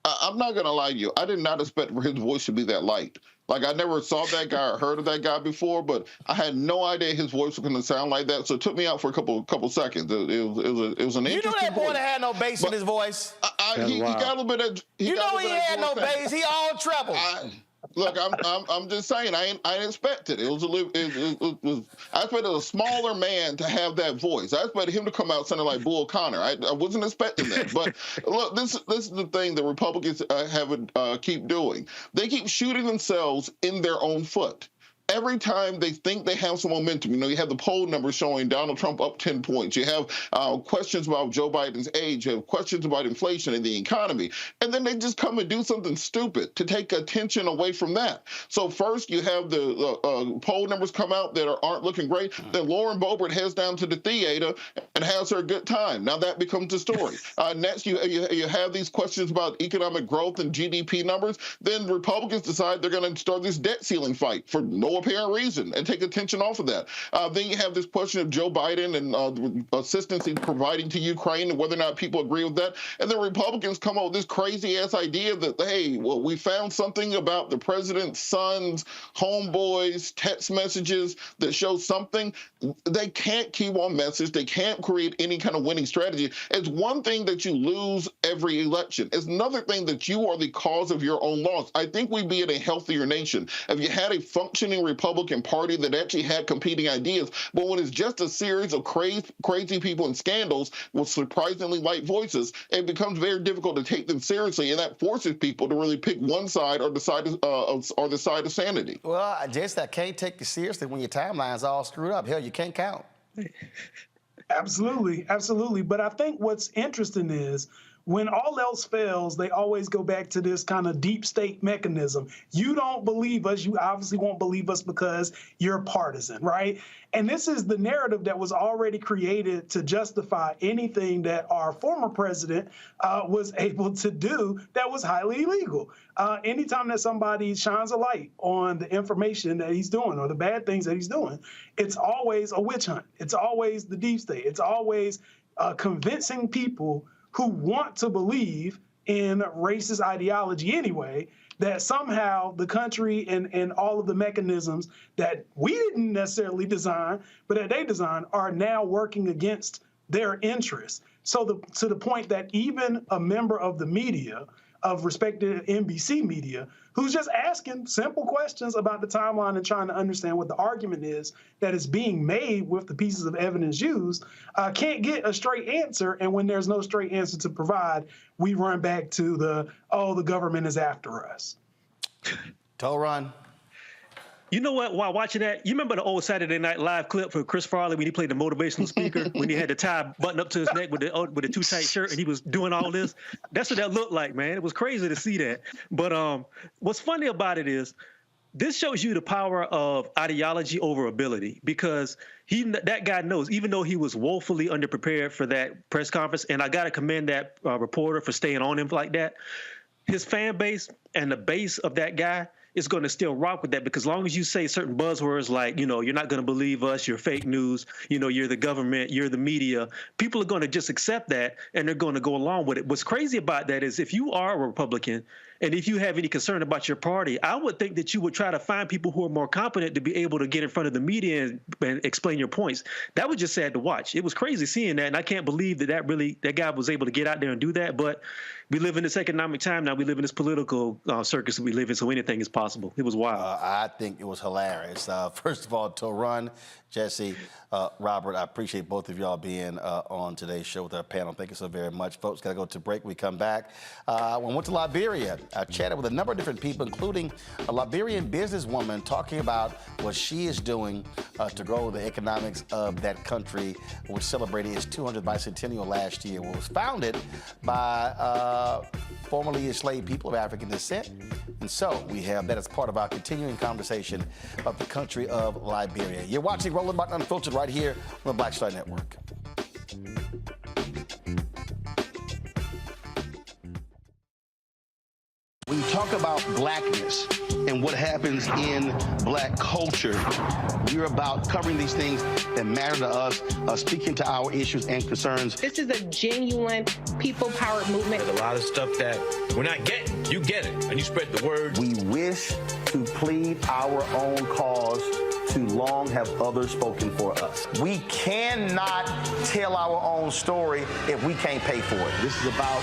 I'm not going to lie to you. I did not expect for his voice to be that light. Like, I never saw that guy or heard of that guy before, but I had no idea his voice was going to sound like that. So it took me out for a couple seconds. It was an interesting You know that boy voice. that had no bass in his voice? He got a little bit of. You know he had no bass. He all treble. Look, I'm just saying, I ain't expected. It was I expected a smaller man to have that voice. I expected him to come out sounding like Bull Connor. I wasn't expecting that. But look, this is the thing that Republicans keep doing. They keep shooting themselves in their own foot. Every time they think they have some momentum, you have the poll numbers showing Donald Trump up 10 points. You have questions about Joe Biden's age. You have questions about inflation and the economy. And then they just come and do something stupid to take attention away from that. So first you have the poll numbers come out that aren't looking great. Then Lauren Boebert heads down to the theater and has her good time. Now that becomes the story. Next, you have these questions about economic growth and GDP numbers. Then Republicans decide they're going to start this debt ceiling fight for no apparent reason and take attention off of that. Then you have this question of Joe Biden and the assistance he's providing to Ukraine and whether or not people agree with that. And then Republicans come up with this crazy-ass idea that, hey, well, we found something about the president's son's homeboys' text messages that show something. They can't keep on message. They can't create any kind of winning strategy. It's one thing that you lose every election. It's another thing that you are the cause of your own loss. I think we'd be in a healthier nation if you had a functioning Republican Party that actually had competing ideas. But when it's just a series of crazy people and scandals with surprisingly light voices, it becomes very difficult to take them seriously, and that forces people to really pick one side or the side of sanity. Well, I can't take you seriously when your timeline's all screwed up. Hell, you can't count. Absolutely, absolutely. But I think what's interesting is when all else fails, they always go back to this kind of deep state mechanism. You don't believe us. You obviously won't believe us because you're partisan, right? And this is the narrative that was already created to justify anything that our former president was able to do that was highly illegal. Anytime that somebody shines a light on the information that he's doing or the bad things that he's doing, it's always a witch hunt. It's always the deep state. It's always convincing people who want to believe in racist ideology anyway, that somehow the country and all of the mechanisms that we didn't necessarily design, but that they designed, are now working against their interests. So to the point that even a member of the media, of respected NBC media, who's just asking simple questions about the timeline and trying to understand what the argument is that is being made with the pieces of evidence used, can't get a straight answer. And when there's no straight answer to provide, we run back to the government is after us. Ron. You know what? While watching that, you remember the old Saturday Night Live clip for Chris Farley when he played the motivational speaker, when he had the tie buttoned up to his neck with the too tight shirt and he was doing all this? That's what that looked like, man. It was crazy to see that. But what's funny about it is this shows you the power of ideology over ability, because that guy knows, even though he was woefully underprepared for that press conference, and I got to commend that reporter for staying on him like that, his fan base and the base of that guy is going to still rock with that, because as long as you say certain buzzwords like, you're not going to believe us, you're fake news, you're the government, you're the media, people are going to just accept that and they're going to go along with it. What's crazy about that is if you are a Republican and if you have any concern about your party, I would think that you would try to find people who are more competent to be able to get in front of the media and explain your points. That was just sad to watch. It was crazy seeing that, and I can't believe that guy was able to get out there and do that. But we live in this economic time now. We live in this political circus that we live in, so anything is possible. It was wild. I think it was hilarious. First of all, Ron, Jesse, Robert, I appreciate both of y'all being on today's show with our panel. Thank you so very much. Folks, got to go to break. We come back. We went to Liberia. I chatted with a number of different people, including a Liberian businesswoman talking about what she is doing to grow the economics of that country, which celebrated its 200th bicentennial last year. It was founded by formerly enslaved people of African descent. And so we have that as part of our continuing conversation about the country of Liberia. You're watching Roland Martin Unfiltered right here on the Black Star Network. When you talk about blackness and what happens in black culture, we're about covering these things that matter to us, speaking to our issues and concerns. This is a genuine people-powered movement. There's a lot of stuff that we're not getting. You get it, and you spread the word. We wish to plead our own cause. Too long have others spoken for us. We cannot tell our own story if we can't pay for it. This is about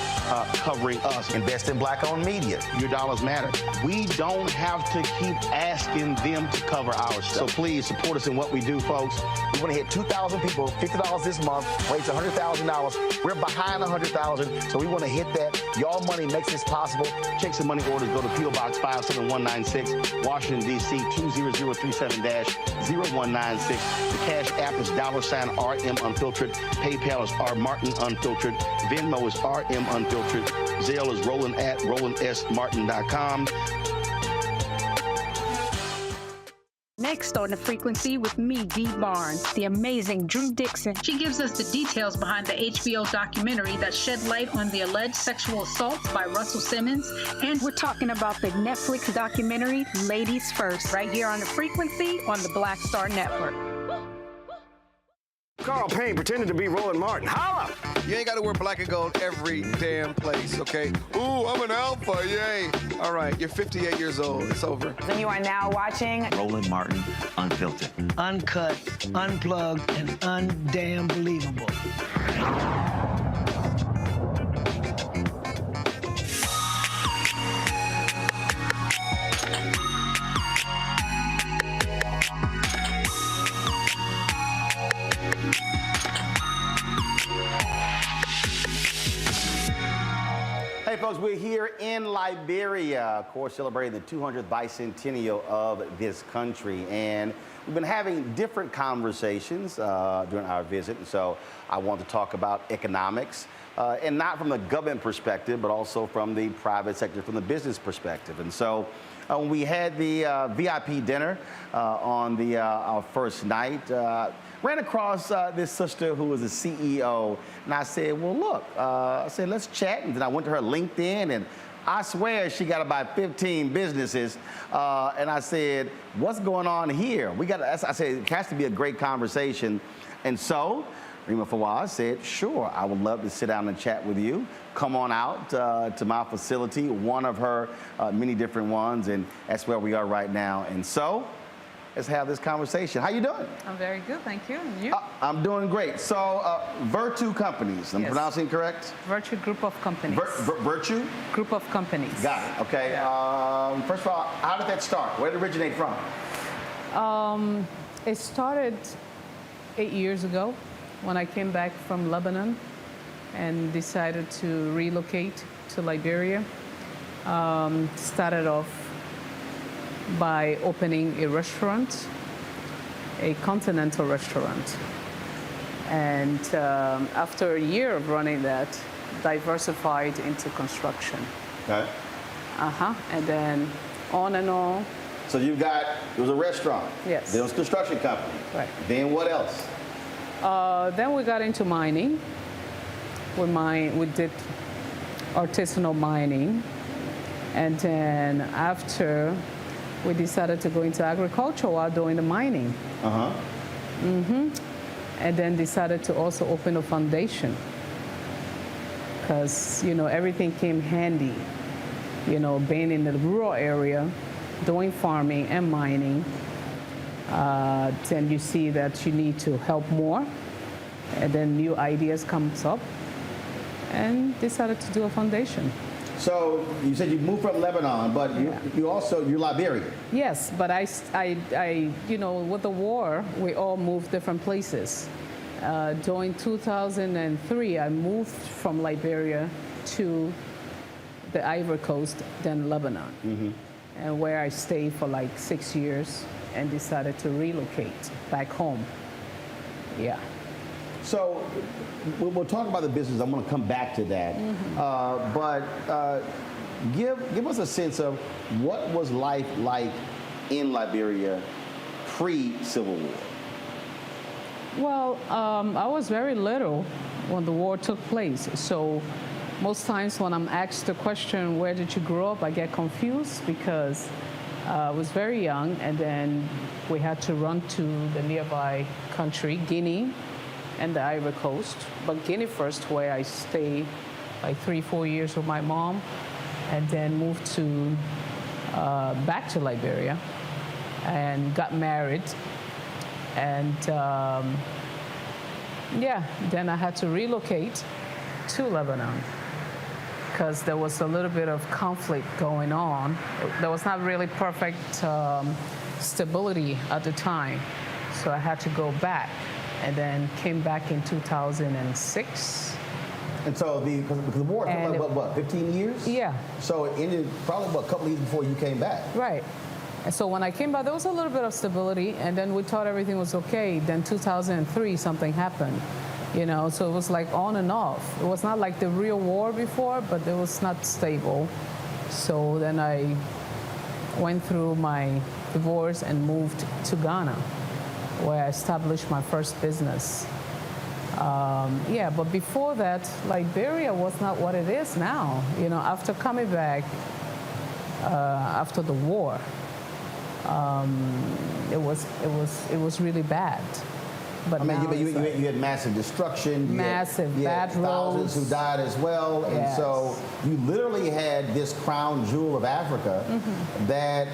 covering us. Invest in black-owned media. Your dollars matter. We don't have to keep asking them to cover our stuff. So please support us in what we do, folks. We want to hit 2,000 people, $50 this month, raise $100,000. We're behind 100,000, so we want to hit that. Y'all money makes this possible. Checks and money orders go to P.O. Box 57196, Washington, D.C. 20037-0196. The Cash App is $RM Unfiltered. PayPal is R Martin Unfiltered. Venmo is RM Unfiltered. Zelle is Roland at RolandSMartin.com. Next on The Frequency with me, Dee Barnes, the amazing Drew Dixon. She gives us the details behind the HBO documentary that shed light on the alleged sexual assaults by Russell Simmons. And we're talking about the Netflix documentary, Ladies First, right here on The Frequency on the Black Star Network. Carl Payne pretended to be Roland Martin. Holla! You ain't got to wear black and gold every damn place, okay? Ooh, I'm an alpha, yay. All right, you're 58 years old. It's over. And you are now watching Roland Martin Unfiltered. Uncut, unplugged, and undamn believable. Hey folks, we're here in Liberia, of course, celebrating the 200th bicentennial of this country. And we've been having different conversations during our visit. And so I want to talk about economics, and not from the government perspective, but also from the private sector, from the business perspective. And so when we had the VIP dinner on our first night, ran across this sister who was a CEO, and I said, well, look, I said, let's chat. And then I went to her LinkedIn, and I swear she got about 15 businesses. And I said, what's going on here? I said, it has to be a great conversation. And so Rima Fawaz said, sure, I would love to sit down and chat with you. Come on out to my facility, one of her many different ones, and that's where we are right now. And so let's have this conversation. How you doing? I'm very good, thank you. And you? I'm doing great. So, Virtue Companies, I'm pronouncing correct? Virtue Group of Companies. Virtue? Group of Companies. Got it, okay. Yeah. First of all, how did that start? Where did it originate from? It started 8 years ago when I came back from Lebanon and decided to relocate to Liberia. Started off by opening a restaurant, a continental restaurant. And after a year of running that, diversified into construction. Okay. And then on and on. So it was a restaurant. Yes. Then it was a construction company. Right. Then what else? Then we got into mining. We did artisanal mining. And then after, we decided to go into agriculture while doing the mining. And then decided to also open a foundation. Because, everything came handy. Being in the rural area, doing farming and mining, then you see that you need to help more. And then new ideas comes up, and decided to do a foundation. So you said you moved from Lebanon, but you're Liberian. Yes, but I with the war, we all moved different places. During 2003, I moved from Liberia to the Ivory Coast, then Lebanon, and where I stayed for like 6 years and decided to relocate back home. Yeah. So we'll talk about the business. I'm going to come back to that. But give us a sense of what was life like in Liberia pre-Civil War? Well, I was very little when the war took place. So most times when I'm asked the question, where did you grow up, I get confused because I was very young, and then we had to run to the nearby country, Guinea, and the Ivory Coast. But Guinea first, where I stayed like 3-4 years with my mom, and then moved to back to Liberia and got married. And then I had to relocate to Lebanon because there was a little bit of conflict going on. There was not really perfect stability at the time. So I had to go back, and then came back in 2006. And so because the war took like, what, 15 years? Yeah. So it ended probably, a couple years before you came back? Right. And so when I came back, there was a little bit of stability, and then we thought everything was okay. Then 2003, something happened, so it was like on and off. It was not like the real war before, but it was not stable. So then I went through my divorce and moved to Ghana, where I established my first business. But before that, Liberia was not what it is now. After coming back after the war, it was really bad. But you had massive destruction. Bad roads. Thousands who died as well. Yes. And so you literally had this crown jewel of Africa that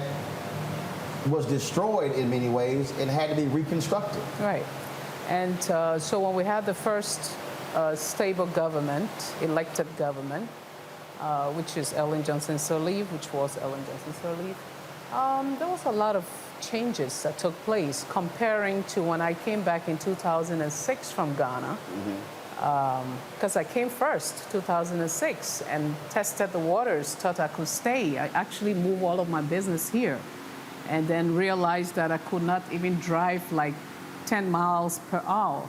was destroyed in many ways and had to be reconstructed. Right. And so when we had the first stable government, elected government, which is Ellen Johnson Sirleaf, there was a lot of changes that took place comparing to when I came back in 2006 from Ghana. Because I came first, 2006, and tested the waters, thought I could stay. I actually moved all of my business here, and then realized that I could not even drive 10 miles per hour.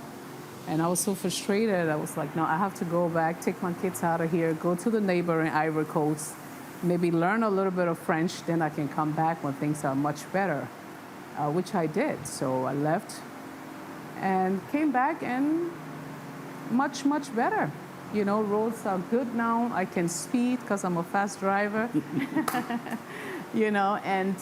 And I was so frustrated. I was like, no, I have to go back, take my kids out of here, go to the neighboring Ivory Coast, maybe learn a little bit of French, then I can come back when things are much better, which I did. So I left and came back, and much, much better. Roads are good now. I can speed because I'm a fast driver. And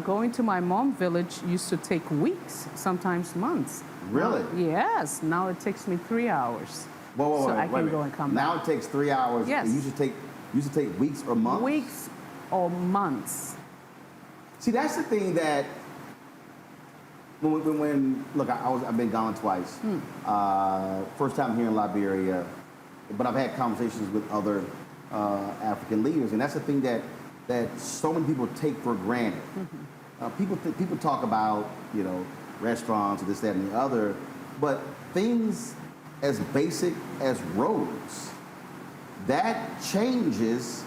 going to my mom's village used to take weeks, sometimes months. Really? Yes. Now it takes me 3 hours. So I can go and come back. Now it takes 3 hours. Yes. It used to take weeks or months? Weeks or months. See, that's the thing that I've been gone twice. First time here in Liberia, but I've had conversations with other African leaders, and that's the thing that so many people take for granted. People talk about, restaurants or this, that, and the other, but things as basic as roads, that changes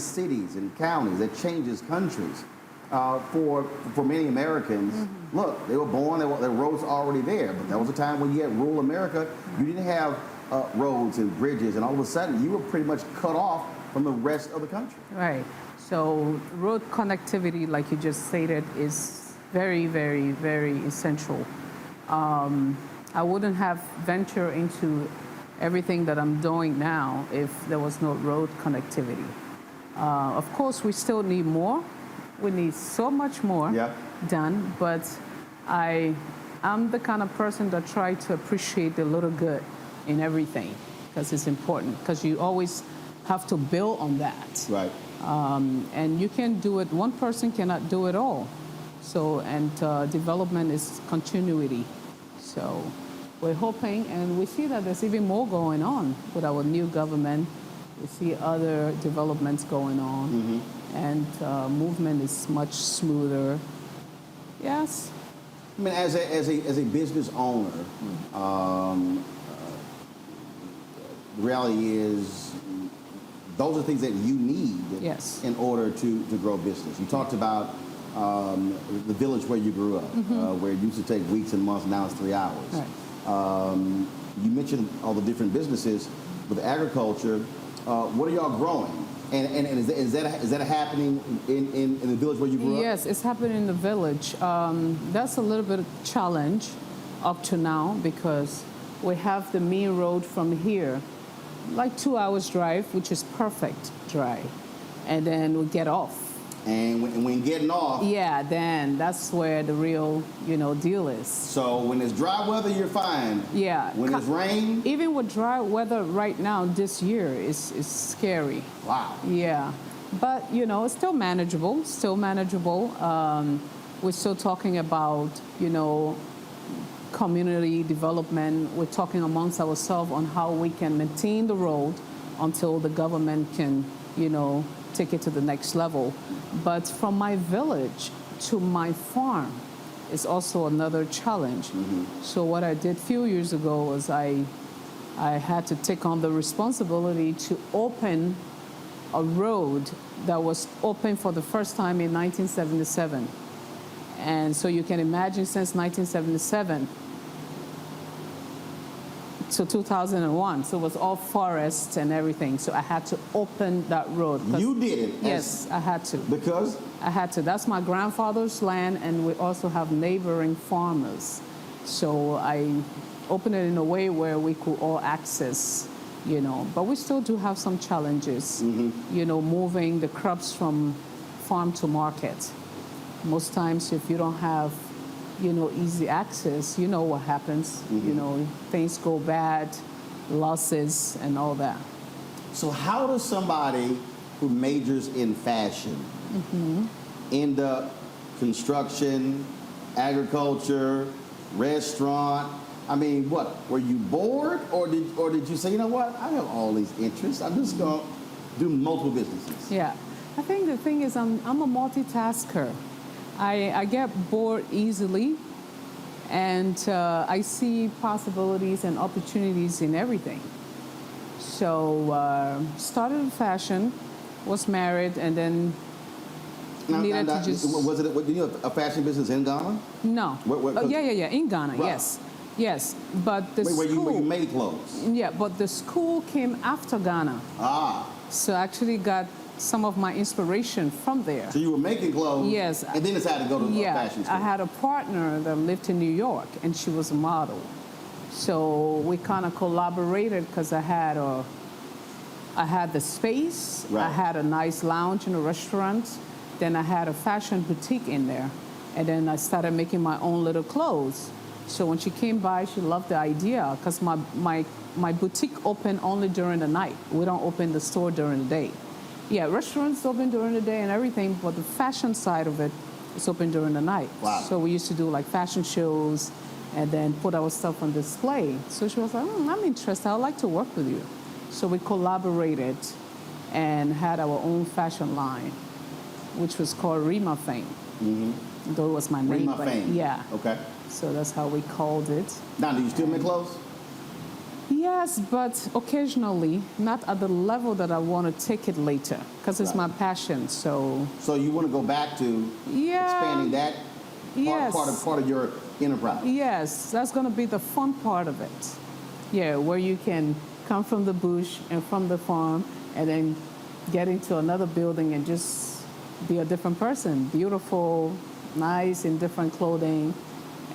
cities and counties, that changes countries. For many Americans, look, they were born, their roads are already there, but there was a time when you had rural America, you didn't have roads and bridges, and all of a sudden you were pretty much cut off from the rest of the country. Right. So road connectivity, like you just stated, is very, very, very essential. I wouldn't have ventured into everything that I'm doing now if there was no road connectivity. Of course, we still need more. We need so much more done, but I'm the kind of person that try to appreciate the little good in everything because it's important, because you always have to build on that. Right. And you can do it, one person cannot do it all. So, and development is continuity. So we're hoping, and we see that there's even more going on with our new government. We see other developments going on, and movement is much smoother. Yes. I mean, as a business owner, the reality is those are things that you need in order to grow business. You talked about the village where you grew up, where it used to take weeks and months, now it's 3 hours. Right. You mentioned all the different businesses with agriculture. What are y'all growing? And is that happening in the village where you grew up? Yes, it's happening in the village. That's a little bit of a challenge up to now because we have the main road from here like 2 hours drive, which is perfect drive, and then we get off. And when getting off, yeah, then that's where the real, deal is. So when it's dry weather, you're fine. Yeah. When it's rain, even with dry weather right now this year is scary. Wow. Yeah, but it's still manageable. We're still talking about community development. We're talking amongst ourselves on how we can maintain the road until the government can take it to the next level. But from my village to my farm is also another challenge. Mm-hmm. So what I did a few years ago was I had to take on the responsibility to open a road that was open for the first time in 1977. And so you can imagine since 1977 to 2001, so it was all forests and everything. So I had to open that road. You did it? Yes, I had to. Because? I had to. That's my grandfather's land, and we also have neighboring farmers. So I opened it in a way where we could all access, But we still do have some challenges, moving the crops from farm to market. Most times, if you don't have easy access, what happens. Things go bad, losses, and all that. So how does somebody who majors in fashion end up construction, agriculture, restaurant? I mean, what? Were you bored, or did you say, I have all these interests. I'm just going to do multiple businesses? Yeah. I think the thing is I'm a multitasker. I get bored easily, and I see possibilities and opportunities in everything. So started in fashion, was married, and then needed to just... Was it a fashion business in Ghana? No. Yeah, in Ghana, right. Yes, but the school... Where you made clothes? Yeah, but the school came after Ghana. Ah. So I actually got some of my inspiration from there. So you were making clothes, yes, and then decided to go to a fashion school. I had a partner that lived in New York, and she was a model. So we kind of collaborated because I had the space, right. I had a nice lounge in a restaurant, then I had a fashion boutique in there, and then I started making my own little clothes. So when she came by, she loved the idea because my boutique opened only during the night. We don't open the store during the day. Yeah, restaurants open during the day and everything, but the fashion side of it is open during the night. Wow. So we used to do like fashion shows and then put our stuff on display. So she was like, I'm interested. I'd like to work with you. So we collaborated and had our own fashion line, which was called Rima Fame. Mm-hmm. Though it was my name. Rima Fame. Yeah. Okay. So that's how we called it. Now, do you still make clothes? Yes, but occasionally, not at the level that I want to take it later, because it's my passion. So you want to go back to expanding that part of your enterprise? Yes, that's going to be the fun part of it. Yeah, where you can come from the bush and from the farm, and then get into another building and just be a different person, beautiful, nice in different clothing,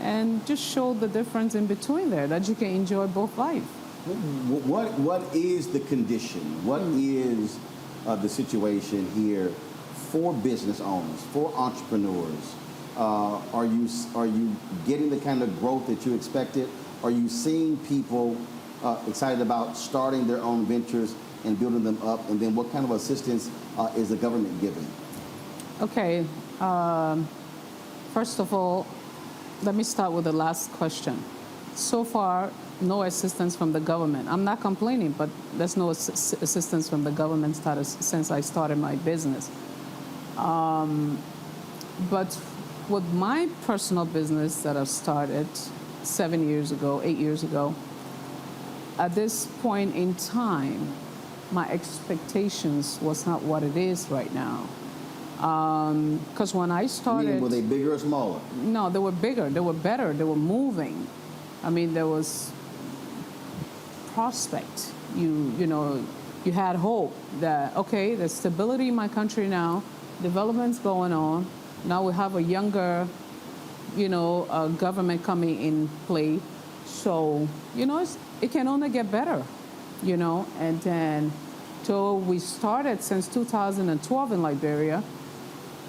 and just show the difference in between there, that you can enjoy both life. What is the condition? What is the situation here for business owners, for entrepreneurs? Are you getting the kind of growth that you expected? Are you seeing people excited about starting their own ventures and building them up? And then what kind of assistance is the government giving? Okay. First of all, let me start with the last question. So far, no assistance from the government. I'm not complaining, but there's no assistance from the government since I started my business. But with my personal business that I've started 7 years ago, 8 years ago, at this point in time, my expectations was not what it is right now. Because when I started... Meaning, were they bigger or smaller? No, they were bigger. They were better. They were moving. I mean, there was prospect. You had hope that, okay, there's stability in my country now, development's going on. Now we have a younger, government coming in play. So, it can only get better. you know, and then so we started since 2012 in Liberia,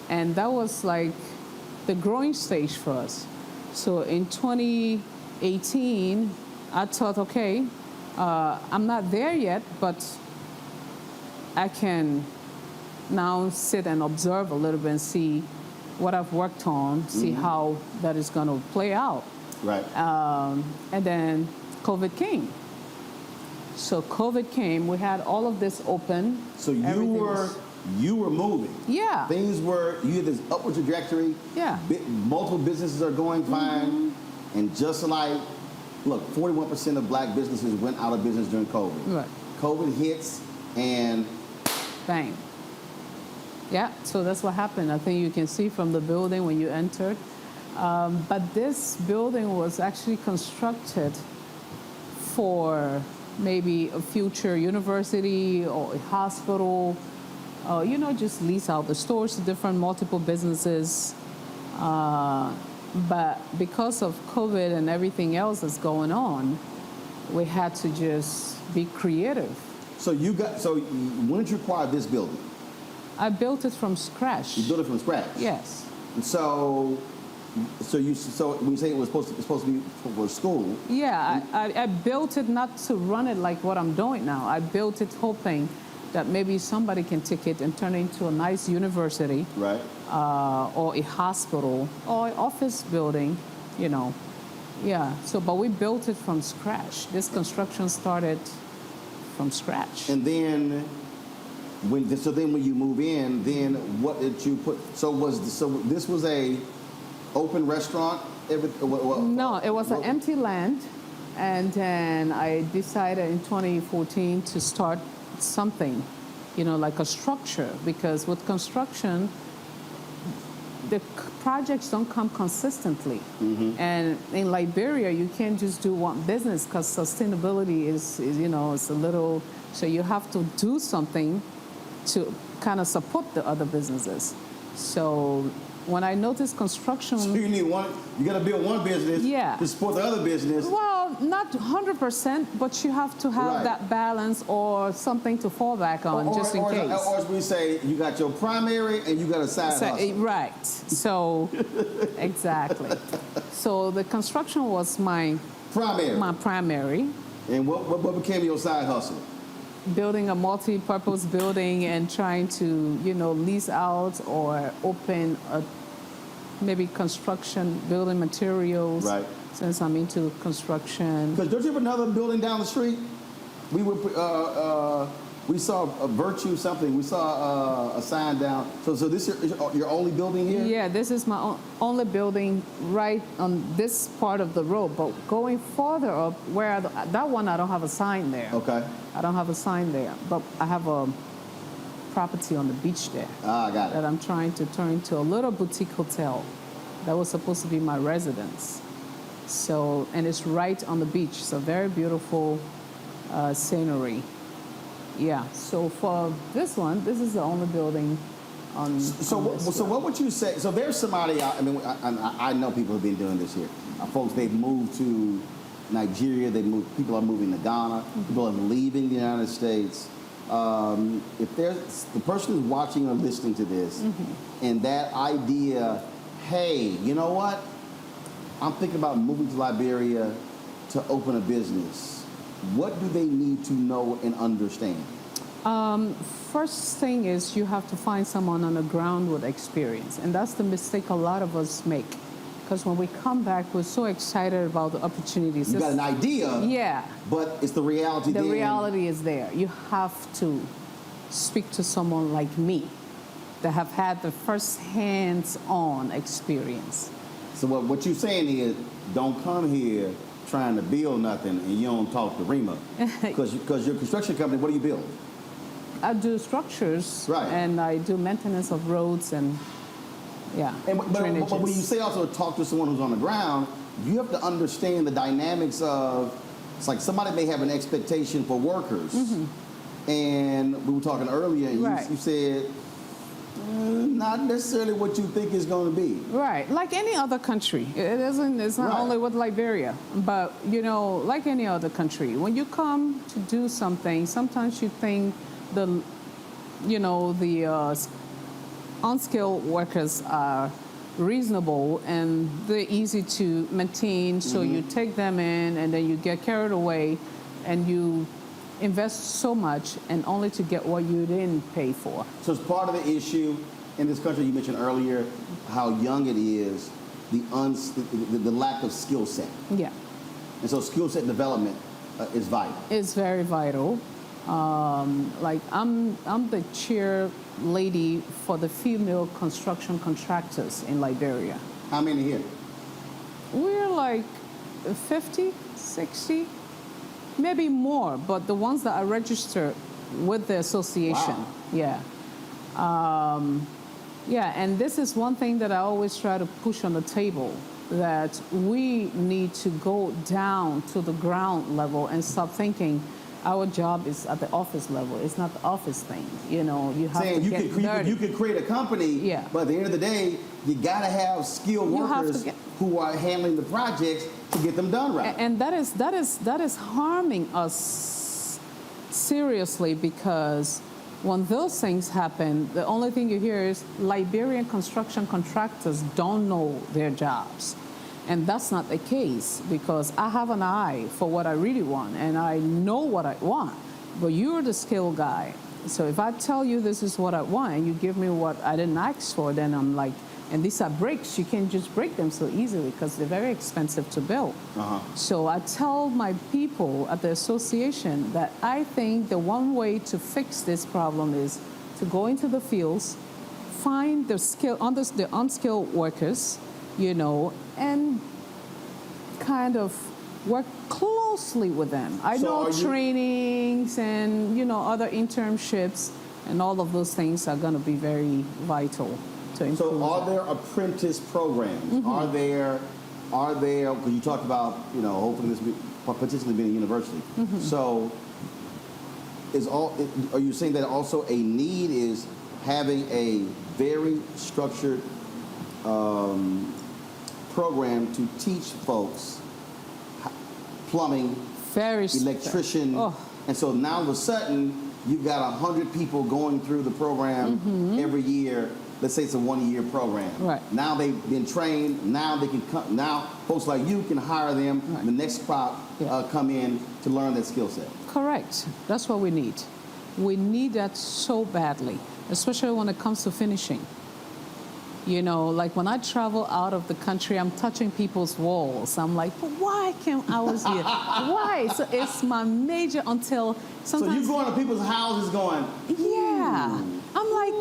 and that was like the growing stage for us. So in 2018, I thought, okay, I'm not there yet, but I can now sit and observe a little bit and see what I've worked on, see how that is going to play out. Right. And then COVID came. So COVID came, we had all of this open. So you were moving. Yeah. Things were, you had this upward trajectory. Yeah. Multiple businesses are going fine. And just like, look, 41% of black businesses went out of business during COVID. Right. COVID hits and bang. Yeah, so that's what happened. I think you can see from the building when you entered. But this building was actually constructed for maybe a future university or a hospital, you know, just lease out the stores to different multiple businesses. But because of COVID and everything else that's going on, we had to just be creative. So when did you acquire this building? I built it from scratch. You built it from scratch? Yes. And so when you say it was supposed to be for school? Yeah, I built it not to run it like what I'm doing now. I built it hoping that maybe somebody can take it and turn it into a nice university. Right. Or a hospital or an office building, you know. Yeah, so, but we built it from scratch. This construction started from scratch. And then, when you move in, then what did you put? So this was a open restaurant? No, it was an empty land, and then I decided in 2014 to start something, you know, like a structure, because with construction, the projects don't come consistently. And in Liberia, you can't just do one business because sustainability is, you know, it's a little, so you have to do something to kind of support the other businesses. So when I noticed construction... So you got to build one business to support the other business. Well, not 100%, but you have to have that balance or something to fall back on just in case. Or as we say, you got your primary and you got a side hustle. Right. So, exactly. So the construction was my primary. And what became your side hustle? Building a multi-purpose building and trying to, you know, lease out or open a maybe construction, building materials. Right. Since I'm into construction. Because don't you have another building down the street? We saw a Virtue something. We saw a sign down. So this is your only building here? Yeah, this is my only building right on this part of the road. But going farther up, where that one, I don't have a sign there. Okay. I don't have a sign there, but I have a property on the beach there. I got it. That I'm trying to turn into a little boutique hotel. That was supposed to be my residence. So, and it's right on the beach. It's a very beautiful scenery. Yeah. So for this one, this is the only building on. So what would you say? So there's somebody out. I mean, I know people have been doing this here. Folks, they've moved to Nigeria. People are moving to Ghana. People are leaving the United States. If there's the person who's watching or listening to this, and that idea, hey, you know what? I'm thinking about moving to Liberia to open a business. What do they need to know and understand? First thing is you have to find someone on the ground with experience. And that's the mistake a lot of us make. Because when we come back, we're so excited about the opportunities. You got an idea, yeah, but it's the reality there. The reality is there. You have to speak to someone like me that have had the first hands-on experience. So what you're saying is, don't come here trying to build nothing and you don't talk to Rima. Because your construction company, what do you build? I do structures, right, and I do maintenance of roads and, yeah, but when you say also talk to someone who's on the ground, you have to understand the dynamics of, it's like somebody may have an expectation for workers. And we were talking earlier, and you said, Not necessarily what you think it's going to be. Right, like any other country. It isn't. It's not only with Liberia, but like any other country. When you come to do something, sometimes you think the unskilled workers are reasonable and they're easy to maintain. So you take them in, and then you get carried away, and you invest so much and only to get what you didn't pay for. So it's part of the issue in this country. You mentioned earlier how young it is, the lack of skill set. Yeah. And so skill set development is vital. It's very vital. Like I'm the chair lady for the female construction contractors in Liberia. How many here? We're like 50, 60. Maybe more, but the ones that are registered with the association. Wow. Yeah. And this is one thing that I always try to push on the table, that we need to go down to the ground level and stop thinking our job is at the office level. It's not the office thing. You have to get dirty. You could create a company, but at the end of the day, you got to have skilled workers who are handling the projects to get them done right. And that is harming us seriously, because when those things happen, the only thing you hear is Liberian construction contractors don't know their jobs. And that's not the case, because I have an eye for what I really want, and I know what I want. But you're the skilled guy. So if I tell you this is what I want, and you give me what I didn't ask for, then I'm like, and these are bricks, you can't just break them so easily because they're very expensive to build. So I tell my people at the association that I think the one way to fix this problem is to go into the fields, find the unskilled workers, and kind of work closely with them. I know trainings and, other internships and all of those things are going to be very vital to improve. So are there apprentice programs? Are there, because you talked about, hopefully this potentially being a university. So are you saying that also a need is having a very structured program to teach folks plumbing, electrician, and so now all of a sudden you've got 100 people going through the program every year. Let's say it's a 1-year program. Right. Now they've been trained. Now they can come. Now folks like you can hire them. The next crop come in to learn that skill set. Correct. That's what we need. We need that so badly, especially when it comes to finishing. Like when I travel out of the country, I'm touching people's walls. I'm like, but why can't I was here? Why? So it's my major until sometimes. So you going to people's houses going, yeah. I'm like,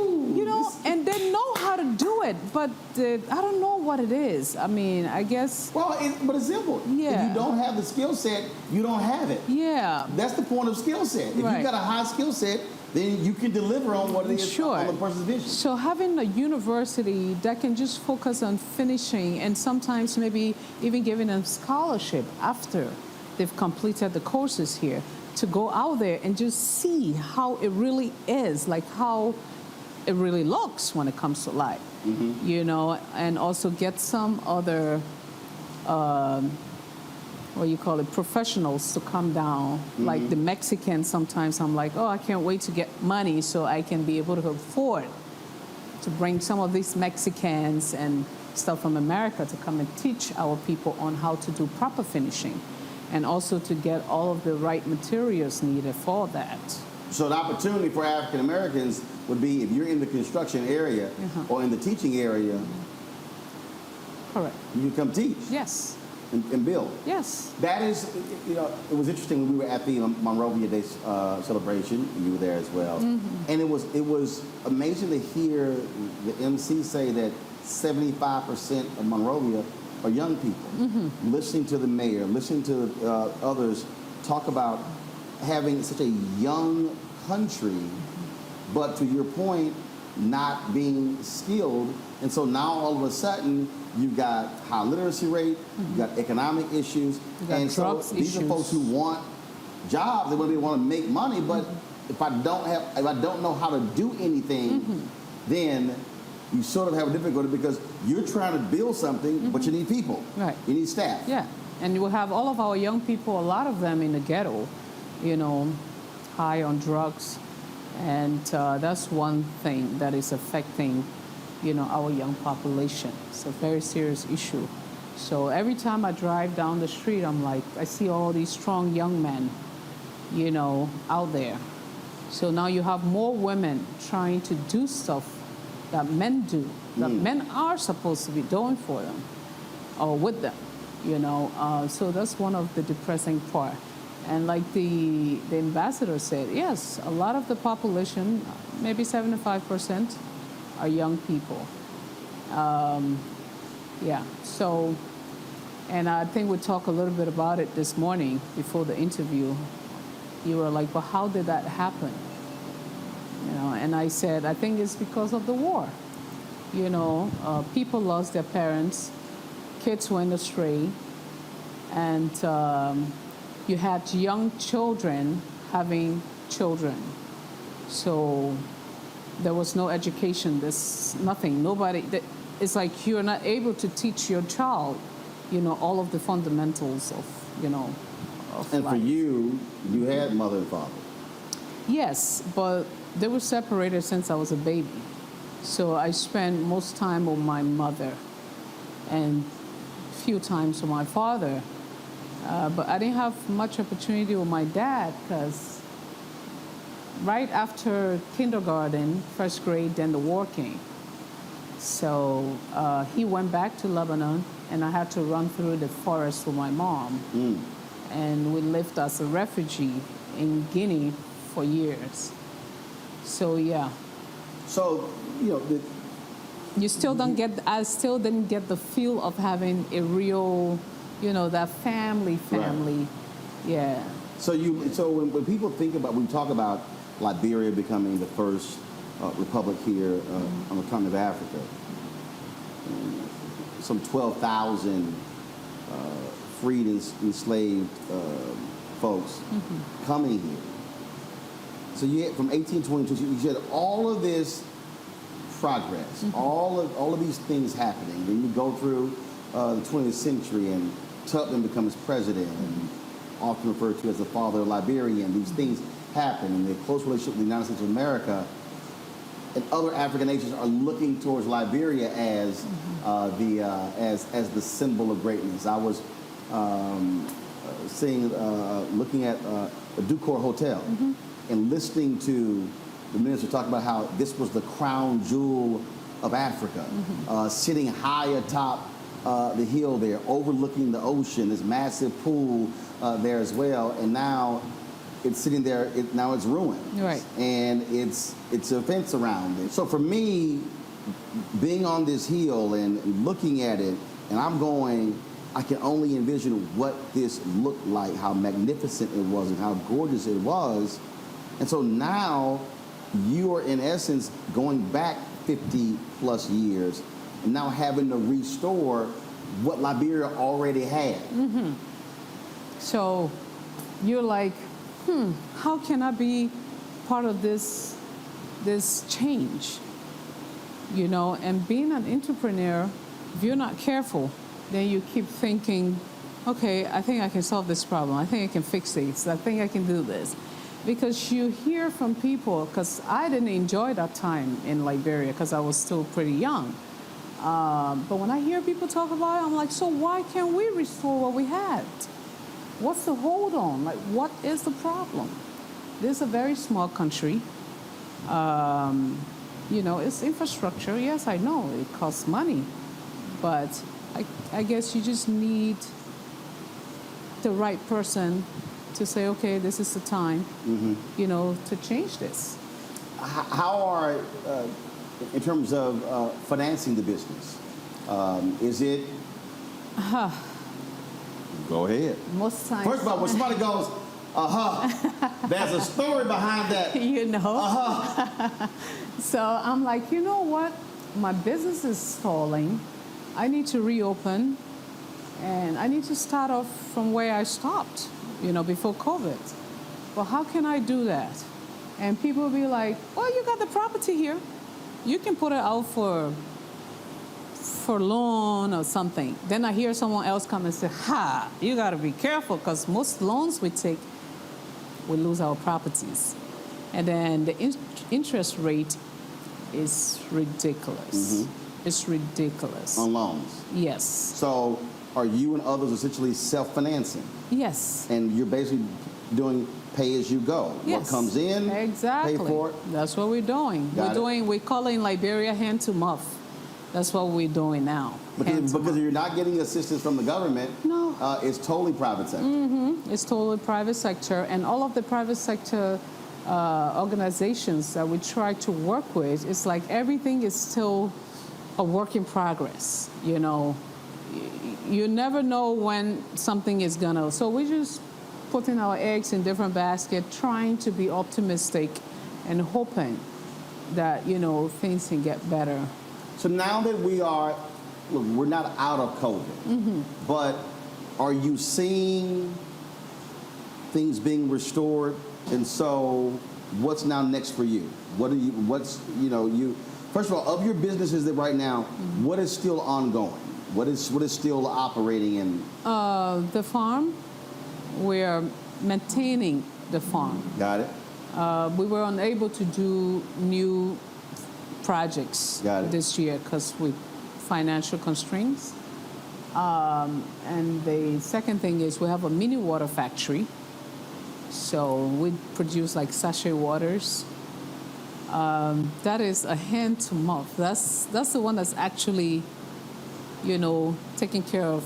and they know how to do it, but I don't know what it is. I mean, I guess. Well, but it's simple. Yeah. If you don't have the skill set, you don't have it. Yeah. That's the point of skill set. If you got a high skill set, then you can deliver on what it is on the person's vision. So having a university that can just focus on finishing and sometimes maybe even giving them scholarship after they've completed the courses here to go out there and just see how it really is, like how it really looks when it comes to life, and also get some other professionals to come down. Like the Mexicans, sometimes I'm like, I can't wait to get money so I can be able to afford to bring some of these Mexicans and stuff from America to come and teach our people on how to do proper finishing, and also to get all of the right materials needed for that. So the opportunity for African Americans would be if you're in the construction area or in the teaching area, correct, you come teach. Yes. And build. Yes. That is, it was interesting when we were at the Monrovia Day celebration. You were there as well, and it was amazing to hear the MC say that 75% of Monrovia are young people. Listening to the mayor, listening to others talk about having such a young country, but to your point, not being skilled, and so now all of a sudden. You've got high literacy rate, you've got economic issues, and so these are folks who want jobs, they want to make money, but if I don't know how to do anything, then you sort of have a difficulty because you're trying to build something, but you need people. Right. You need staff. Yeah. And you will have all of our young people, a lot of them in the ghetto, you know, high on drugs. And that's one thing that is affecting, you know, our young population. It's a very serious issue. So every time I drive down the street, I'm like, I see all these strong young men, you know, out there. So now you have more women trying to do stuff that men do, that men are supposed to be doing for them or with them, you know. So that's one of the depressing part. And like the ambassador said, yes, a lot of the population, maybe 75%, are young people. Yeah, so, and I think we talked a little bit about it this morning before the interview. You were like, well, how did that happen? You know, and I said, I think it's because of the war. You know, people lost their parents, kids went astray, and you had young children having children. So there was no education, there's nothing, nobody, it's like you're not able to teach your child, you know, all of the fundamentals of, you know, of And life. for you, you had mother and father. Yes, but they were separated since I was a baby. So I spent most time with my mother and a few times with my father. But I didn't have much opportunity with my dad because right after kindergarten, first grade, then the war came. So he went back to Lebanon, and I had to run through the forest with my mom. And we lived as a refugee in Guinea for years. So, yeah. So, you know, you still don't get, I still didn't get the feel of having a real, you know, that family. Right. Yeah. So when people think about, when we talk about Liberia becoming the first republic here on the continent of Africa, some 12,000 freed and enslaved folks coming here. So you had, from 1822, you had all of this progress, all of these things happening. Then you go through the 20th century, and Tubman becomes president, and often referred to as the father of Liberia, and these things happen, and the close relationship with the United States of America and other African nations are looking towards Liberia as as the symbol of greatness. I was looking at the Ducor Hotel and listening to the minister talk about how this was the crown jewel of Africa, sitting high atop the hill there, overlooking the ocean, this massive pool there as well, and now it's sitting there, now it's ruined. Right. And it's a fence around it. So for me, being on this hill and looking at it, and I'm going, I can only envision what this looked like, how magnificent it was and how gorgeous it was. And so now you are in essence going back 50 plus years and now having to restore what Liberia already had. So you're like, how can I be part of this change? You know, and being an entrepreneur, if you're not careful, then you keep thinking, okay, I think I can solve this problem. I think I can fix this. I think I can do this. Because you hear from people, because I didn't enjoy that time in Liberia because I was still pretty young. But when I hear people talk about it, I'm like, so why can't we restore what we had? What's the hold on? Like, what is the problem? This is a very small country. You know, it's infrastructure. Yes, I know it costs money. But I guess you just need the right person to say, okay, this is the time, you know, to change this. How are, in terms of financing the business, is it? Go ahead. Most times. First of all, when somebody goes, there's a story behind that. You know. So I'm like, you know what? My business is stalling. I need to reopen, and I need to start off from where I stopped, you know, before COVID. Well, how can I do that? And people will be like, well, you got the property here. you can put it out for loan or something. Then I hear someone else come and say, you got to be careful because most loans we take, we lose our properties. And then the interest rate is ridiculous. It's ridiculous. On loans? Yes. So are you and others essentially self-financing? Yes. And you're basically doing pay-as-you-go. Yes. What comes in, exactly. pay for it? That's what we're doing. We call it in Liberia hand-to-mouth. That's what we're doing now. Because you're not getting assistance from the government. No. It's totally private sector. It's totally private sector. And all of the private sector organizations that we try to work with, it's like everything is still a work in progress. You know, you never know when something is gonna. So we're just putting our eggs in different baskets, trying to be optimistic and hoping that, you know, things can get better. So now that we're not out of COVID, but are you seeing things being restored? And so what's now next for you? First of all, of your businesses that right now, what is still ongoing? What is still operating in? The farm, we're maintaining the farm. Got it. We were unable to do new projects this year because with financial constraints. And the second thing is we have a mini water factory. So we produce like sachet waters. That is a hand-to-mouth. That's the one that's actually, you know, taking care of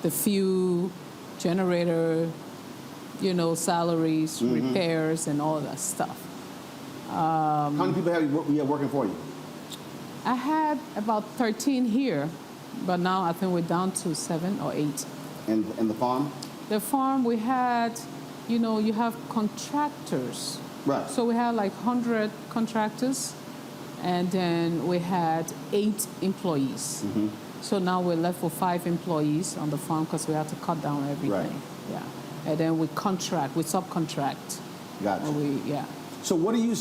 the fuel, generator, you know, salaries, repairs, and all that stuff. How many people have you working for you? I had about 13 here, but now I think we're down to 7 or 8. And the farm? The farm, we had, you know, you have contractors. Right. So we had like 100 contractors, and then we had 8 employees. So now we're left with 5 employees on the farm because we have to cut down everything. Right. Yeah. And then we subcontract. Gotcha. So what do you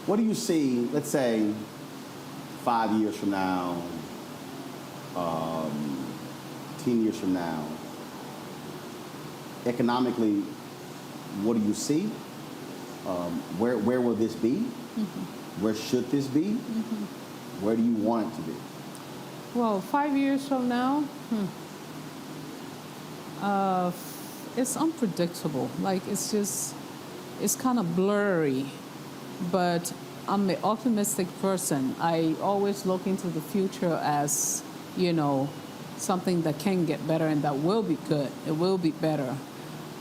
what do you see, let's say, 5 years from now, 10 years from now, economically, what do you see? Where will this be? Where should this be? Where do you want it to be? Well, 5 years from now, it's unpredictable. Like, it's kind of blurry. But I'm an optimistic person. I always look into the future as, you know, something that can get better and that will be good. It will be better.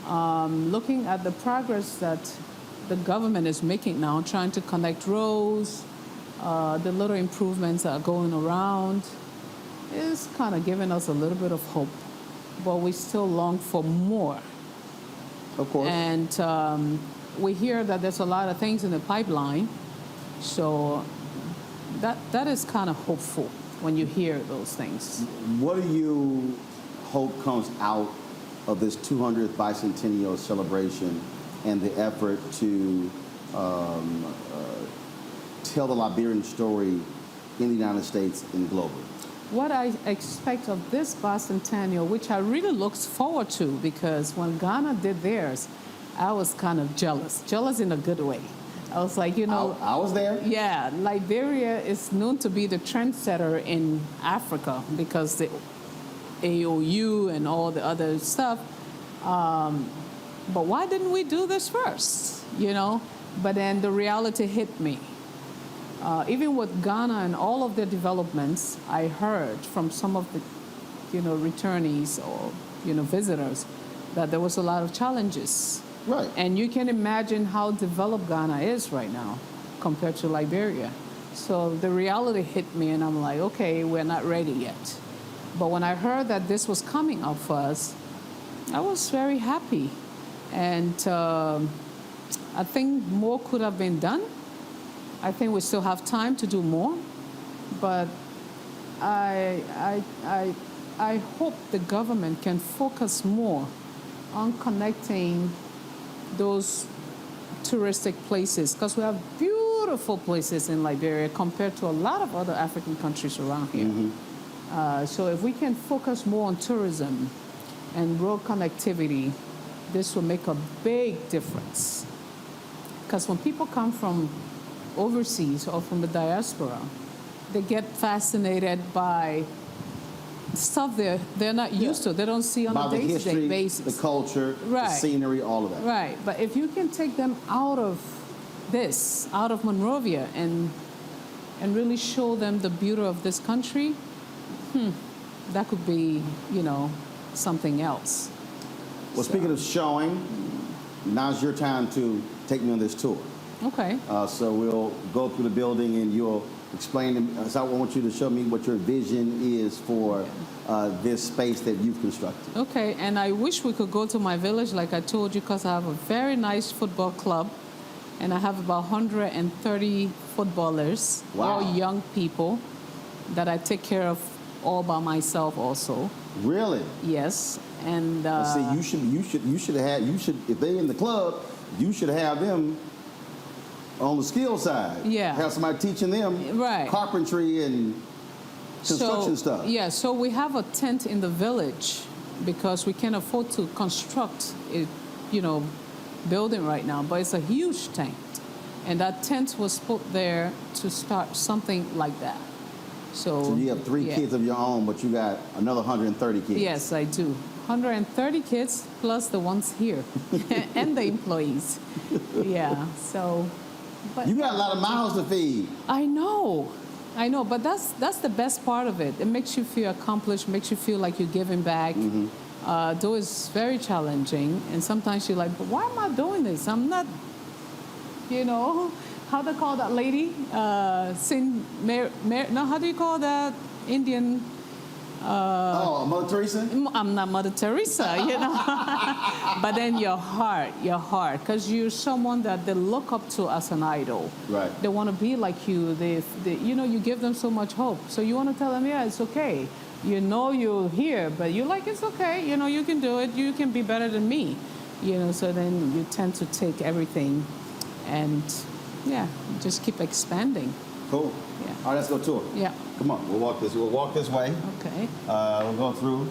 Looking at the progress that the government is making now, trying to connect roads, the little improvements that are going around, is kind of giving us a little bit of hope. But we still long for more. Of course. And we hear that there's a lot of things in the pipeline. So that is kind of hopeful when you hear those things. What do you hope comes out of this 200th bicentennial celebration and the effort to tell the Liberian story in the United States and globally? What I expect of this bicentennial, which I really look forward to, because when Ghana did theirs, I was kind of jealous in a good way. I was like, you know. I was there. Yeah, Liberia is known to be the trendsetter in Africa because the AOU and all the other stuff. But why didn't we do this first, you know? But then the reality hit me. Even with Ghana and all of their developments, I heard from some of the, you know, returnees or, you know, visitors that there was a lot of challenges. Right. And you can imagine how developed Ghana is right now compared to Liberia. So the reality hit me, and I'm like, okay, we're not ready yet. But when I heard that this was coming up for us, I was very happy. And I think more could have been done. I think we still have time to do more. But I hope the government can focus more on connecting those touristic places, because we have beautiful beautiful places in Liberia compared to a lot of other African countries around here. So if we can focus more on tourism and road connectivity, this will make a big difference. Because when people come from overseas or from the diaspora, they get fascinated by stuff they're not used to. They don't see on a day-to-day basis. The culture, the scenery, all of that. Right, but if you can take them out of this, out of Monrovia, and really show them the beauty of this country, that could be, something else. Well, speaking of showing, now's your time to take me on this tour. Okay. So we'll go through the building and you'll explain. So I want you to show me what your vision is for this space that you've constructed. Okay, and I wish we could go to my village, like I told you, because I have a very nice football club, and I have about 130 footballers, all young people, that I take care of all by myself also. Really? Yes, and see, you should if they're in the club, you should have them on the skill side. Yeah. Have somebody teaching them carpentry and construction stuff. Yeah, so we have a tent in the village because we can't afford to construct a, building right now, but it's a huge tent. And that tent was put there to start something like that. So you have 3 kids of your own, but you got another 130 kids. Yes, I do. 130 kids plus the ones here and the employees. Yeah, so. But you got a lot of mouths to feed. I know, but that's the best part of it. It makes you feel accomplished, makes you feel like you're giving back. Though it's very challenging, and sometimes you're like, but why am I doing this? I'm not, how they call that lady? How do you call that Indian? Mother Teresa? I'm not Mother Teresa, but then your heart, because you're someone that they look up to as an idol. Right. They want to be like you. They you give them so much hope. So you want to tell them, yeah, it's okay. You're here, but you're like, it's okay. You can do it. You can be better than me. So then you tend to take everything and, just keep expanding. Cool. Yeah. All right, let's go tour. Yeah. Come on, we'll walk this way. Okay. We'll go through.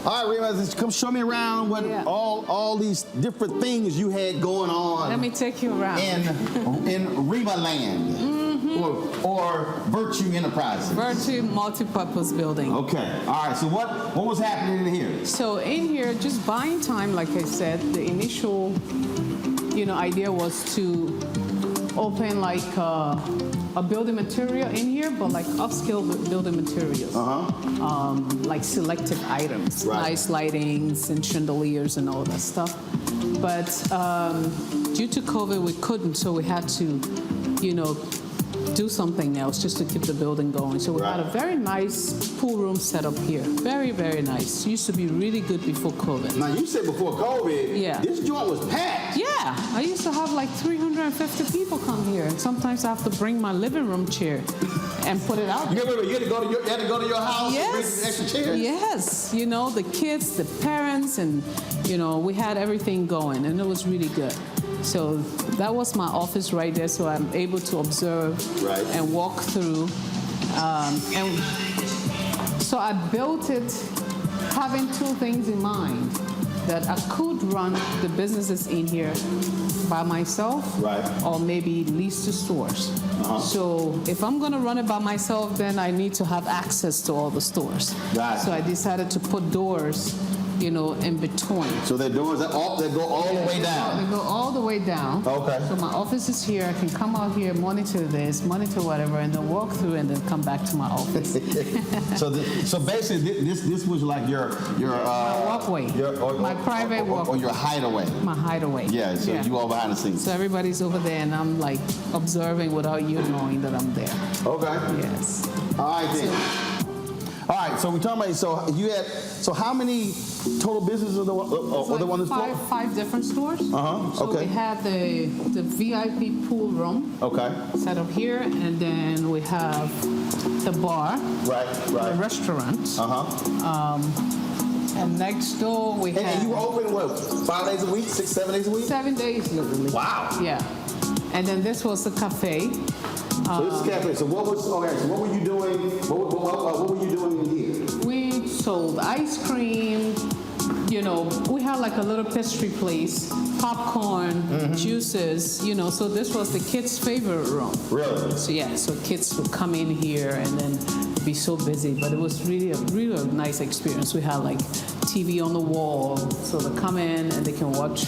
All right, Rima, come show me around what all these different things you had going on. Let me take you around. In Rima Land. Or Virtue Enterprises. Virtue Multipurpose Building. Okay. All right. So what was happening in here? So in here, just buying time, like I said, the initial, idea was to open like a building material in here, but like upscale building materials. Like selective items, nice lightings and chandeliers and all that stuff. But due to COVID, we couldn't, so we had to, do something else just to keep the building going. So we had a very nice pool room set up here. Very, very nice. Used to be really good before COVID. Now, you said before COVID, this joint was packed. Yeah, I used to have like 350 people come here. And sometimes I have to bring my living room chair and put it out. You had to go to your house and bring some extra chairs? Yes. The kids, the parents, and, we had everything going, and it was really good. So that was my office right there, so I'm able to observe and walk through. And so I built it having 2 things in mind, that I could run the businesses in here by myself or maybe lease to stores. So if I'm going to run it by myself, then I need to have access to all the stores. So I decided to put doors in between. So the doors that go all the way down? They go all the way down. Okay. So my office is here. I can come out here, monitor this, monitor whatever, and then walk through and then come back to my office. So basically, this was like your my walkway, my private walkway. Or your hideaway. My hideaway. Yeah, so you all behind the scenes. So everybody's over there, and I'm like observing without you knowing that I'm there. Okay. Yes. All right, then. All right, so we're talking about, so how many total businesses are the one this floor? 5 different stores. So we have the VIP pool room. Set up here, and then we have the bar. The restaurant. And next door we have. And you open what? 5 days a week? 6, 7 days a week? 7 days, literally. Wow. Yeah. And then this was the cafe. So this is cafe. So what was So what were you doing? What were you doing in here? We sold ice cream. You know, we had like a little pastry place, popcorn, juices. You know, so this was the kids' favorite room. Really? So yeah, so kids would come in here and then be so busy, but it was really a nice experience. We had like TV on the wall, so they come in and they can watch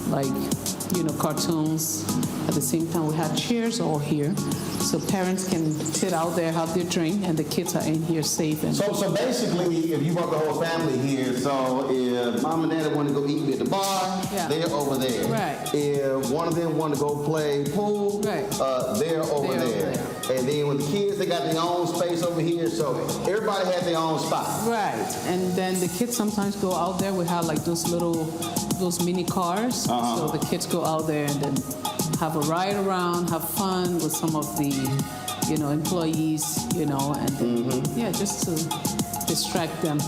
like, you know, cartoons. At the same time, we had chairs all here, so parents can sit out there, have their drink, and the kids are in here safe. And So basically, if you brought the whole family here, so if mom and dad want to go eat at the bar, they're over there. Right. If one of them want to go play pool, they're over there. And then with the kids, they got their own space over here, so everybody has their own spot. Right, and then the kids sometimes go out there. We have like those mini cars, so the kids go out there and then have a ride around, have fun with some of the, you know, employees, you know, and then, just to distract them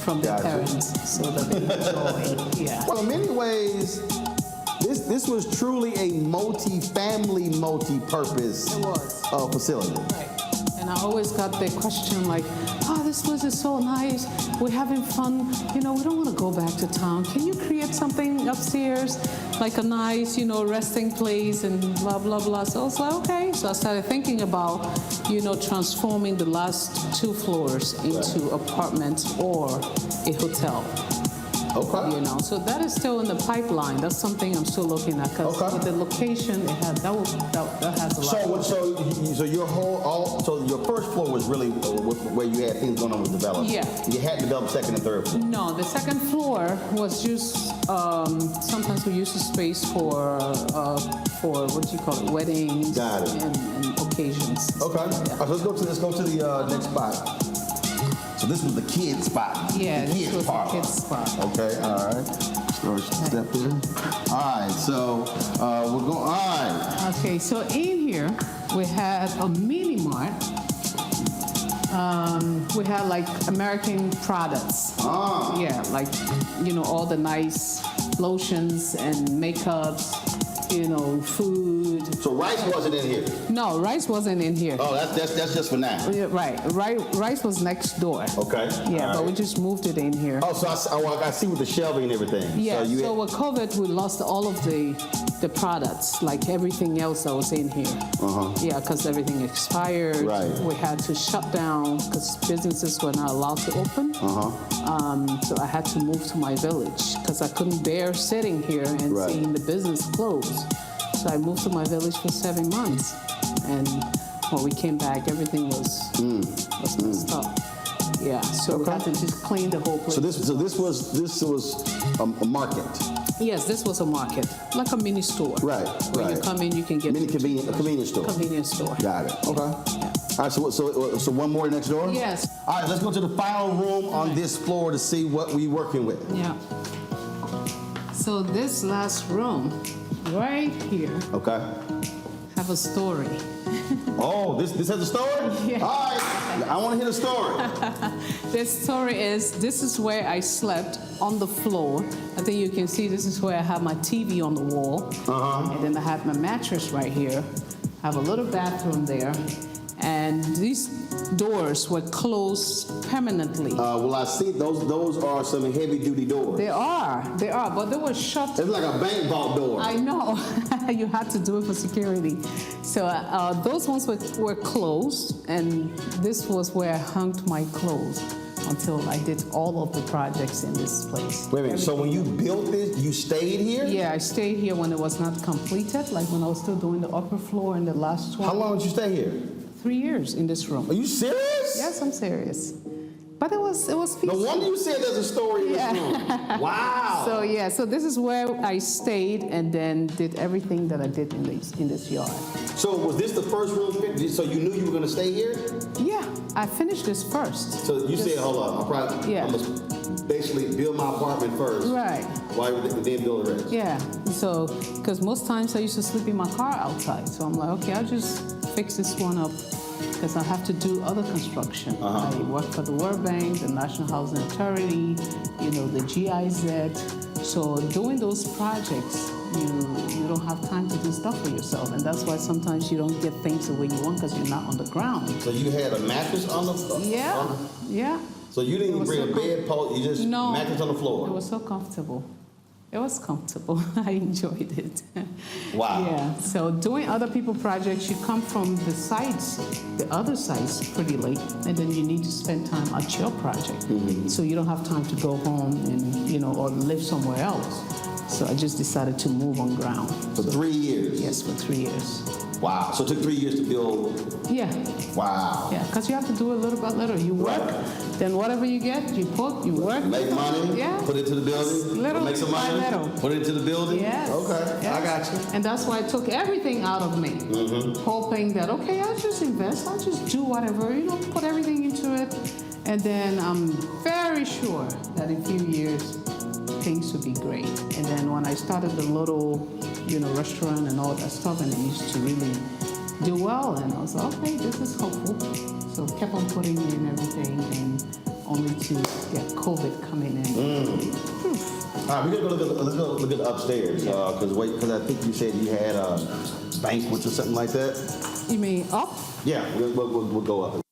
from their parents so that they enjoy. Well, in many ways, this was truly a multi-family, multi-purpose facility. Right. And I always got the question like, this place is so nice. We're having fun. You know, we don't want to go back to town. Can you create something upstairs, like a nice, you know, resting place and blah, blah, blah. So I was like, okay. So I started thinking about, you know, transforming the last 2 floors into apartments or a hotel. Okay. You know, so that is still in the pipeline. That's something I'm still looking at because with the location it had, that has a lot. So your so your first floor was really where you had things going on with development. Yeah. You had developed second and third floor. No, the second floor was just sometimes we use the space for what do you call it, weddings and occasions. Okay. All right, so let's go to the next spot. So this was the kids spot. Yeah, the this was the kids spot. Okay, all right. Step here. All right, so we're going. All right. Okay, so in here we had a mini mart. We had like American products. Yeah, like, you know, all the nice lotions and makeups, you know, food. So rice wasn't in here? No, rice wasn't in here. Oh, that's just for now. Yeah, right. Rice was next door. Okay. Yeah, but we just moved it in here. Oh, so I see with the shelving and everything. Yeah, so with COVID, we lost all of the products, like everything else that was in here. Yeah, because everything expired. Right. We had to shut down because businesses were not allowed to open. So I had to move to my village because I couldn't bear sitting here and seeing the business close. So I moved to my village for 7 months. And when we came back, everything was messed up. Yeah, so we had to just clean the whole place. So this was a market. Yes, this was a market, like a mini store. Right. When you come in, you can get a convenience store. Convenience store. Got it. Okay. Yeah. All right. So one more next door. Yes. All right. Let's go to the final room on this floor to see what we're working with. Yeah. So this last room, right here. Okay. Have a story. Oh, this has a story? Yeah. All right. I want to hear the story. The story is, this is where I slept on the floor. I think you can see this is where I have my TV on the wall. And then I have my mattress right here. I have a little bathroom there. And these doors were closed permanently. Well, I see those are some heavy-duty doors. They are, but they were shut. It's like a bank vault door. I know. You had to do it for security. So those ones were closed, and this was where I hung my clothes until I did all of the projects in this place. Wait a minute, so when you built this, you stayed here? Yeah, I stayed here when it was not completed, like when I was still doing the upper floor and the last 12. How long did you stay here? 3 years in this room. Are you serious? Yes, I'm serious. But it was peaceful. No wonder you said there's a story in this room. Wow. So this is where I stayed and then did everything that I did in this yard. So was this the first room? So you knew you were going to stay here? Yeah, I finished this first. So you said, hold on, I'm going to basically build my apartment first. Right. While you then build the rest. Yeah. So, because most times I used to sleep in my car outside. So I'm like, okay, I'll just fix this one up because I have to do other construction. I work for the World Bank, the National Housing Authority, the GIZ. So doing those projects, you don't have time to do stuff for yourself, and that's why sometimes you don't get things the way you want because you're not on the ground. So you had a mattress on the floor? Yeah, yeah. So you didn't even bring a bed post, you just mattress on the floor? It was so comfortable. It was comfortable. I enjoyed it. Wow. Yeah. So doing other people projects, you come from the sites, the other sites, pretty late, and then you need to spend time at your project. So you don't have time to go home and or live somewhere else. So I just decided to move on ground. For 3 years? Yes, for 3 years. Wow. So it took 3 years to build? Yeah. Wow. Yeah, because you have to do it little by little. You work, then whatever you get, you put, you work. Make money, put it to the building, little make some money, by little. Put it to the building? Yes. Okay, Yes. I got you. And that's why I took everything out of me, hoping that, okay, I'll just invest, I'll just do whatever, put everything into it. And then I'm very sure that in a few years, things would be great. And then when I started the little, restaurant and all that stuff, and it used to really do well, and I was like, okay, this is hopeful. So kept on putting in everything, and only to get COVID coming in. All right, we're gonna go look at upstairs, because I think you said you had banquets or something like that. You mean up? Yeah, we'll go up.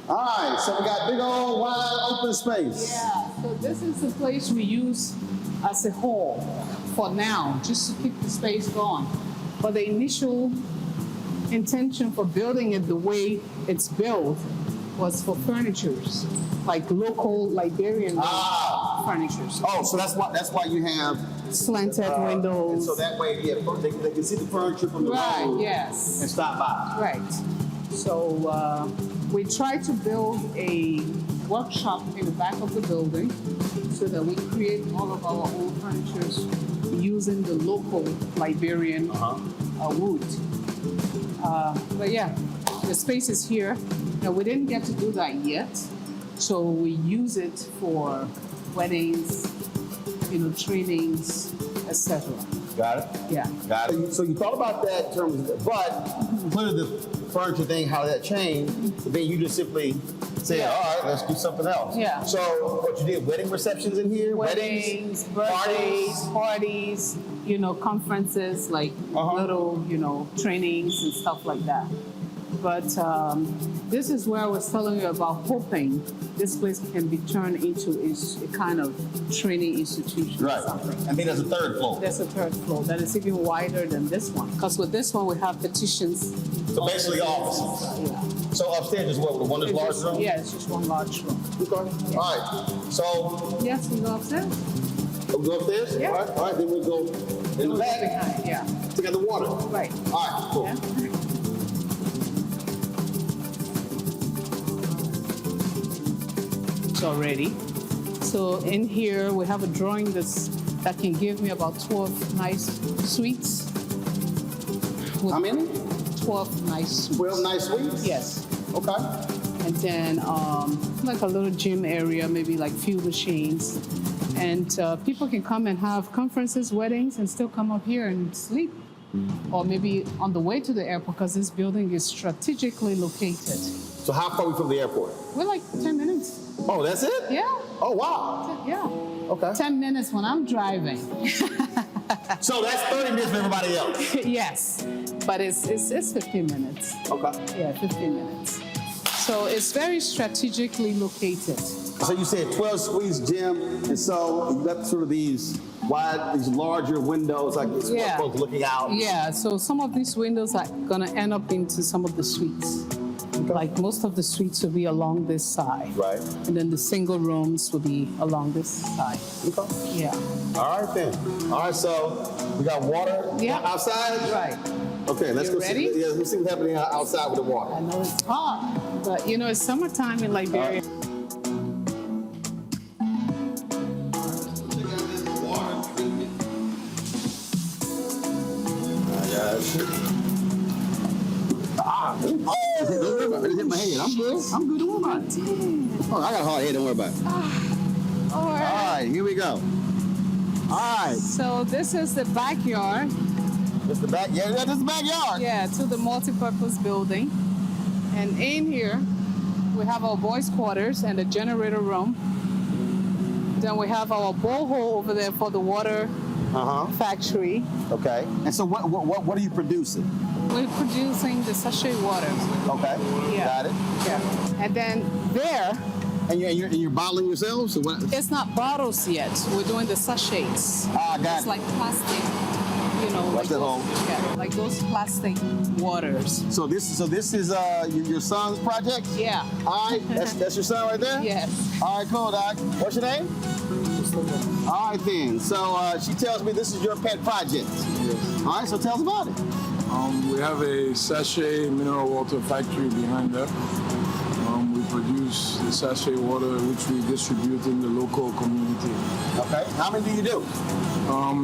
All right, so we got big old wide open space. Yeah, so this is the place we use as a hall for now, just to keep the space going. But the initial intention for building it the way it's built was for furnitures, like local Liberian furnitures. Oh, so that's why you have slanted windows. And so that way, they can see the furniture from the road. Yes. And stop by. Right. So we tried to build a workshop in the back of the building so that we create all of our own furnitures using the local Liberian wood. But yeah, the space is here. Now, we didn't get to do that yet, so we use it for weddings, trainings, etc. Got it? Yeah. Got it. So you thought about that in terms of, but clearly the furniture thing, how that changed, but then you just simply said, all right, let's do something else. Yeah. So what you did, wedding receptions in here? Weddings, birthdays, parties, conferences, like little, trainings and stuff like that. But this is where I was telling you about hoping this place can be turned into a kind of training institution. Right. Or something. I think there's a third floor. There's a third floor that is even wider than this one. Because with this one, we have petitions. So basically offices. Yeah. So upstairs is what, one is large room? Yeah, it's just one large room. Okay. Yeah. All right. So. Yes, we go upstairs. We'll go upstairs? Yeah. All right. Then we'll go in the back. Behind, yeah. To get the water. Right. All right. Cool. Yeah. Already. So in here we have a drawing that can give me about 12 nice suites. How many? 12 nice suites. 12 nice suites? Yes. Okay. And then like a little gym area, maybe like few machines. And people can come and have conferences, weddings, and still come up here and sleep. Or maybe on the way to the airport, because this building is strategically located. So how far are we from the airport? We're like 10 minutes. Oh, that's it? Yeah. Oh, wow. Yeah. Okay. 10 minutes when I'm driving. So that's 30 minutes for everybody else? Yes. But it's 15 minutes. Okay. Yeah, 15 minutes. So it's very strategically located. So you said 12 suites, gym, and so you got sort of these larger windows, like it's folks looking out. Yeah, so some of these windows are gonna end up into some of the suites. Okay. Like most of the suites will be along this side. Right. And then the single rooms will be along this side. Okay. Yeah. All right then. All right, so we got water outside? Right. Okay, let's go ready? see. Yeah, let's see what's happening outside with the water. I know it's hot, but it's summertime in Liberia. Don't worry about it. It hit my head. I'm good. Don't worry about it. Oh, I got a hard head. Don't worry about it. All right, here we go. All right. So this is the backyard. This is the back. Yeah, this is the backyard. Yeah, to the multi-purpose building. And in here, we have our boys' quarters and a generator room. Then we have our borehole over there for the water factory. Okay. And so what are you producing? We're producing the sachet water. Okay. Yeah. Got it. Yeah. And then there. And you're bottling yourselves? Or what? It's not bottles yet. We're doing the sachets. Got it's it. like plastic, you know, like those plastic waters. So this is your son's project? Yeah. All right. That's your son right there? Yes. All right, cool, Doc. What's your name? All right, then. So she tells me this is your pet project. Yes. All right, so tell us about it. We have a sachet mineral water factory behind there. We produce the sachet water which we distribute in the local community. Okay. How many do you do?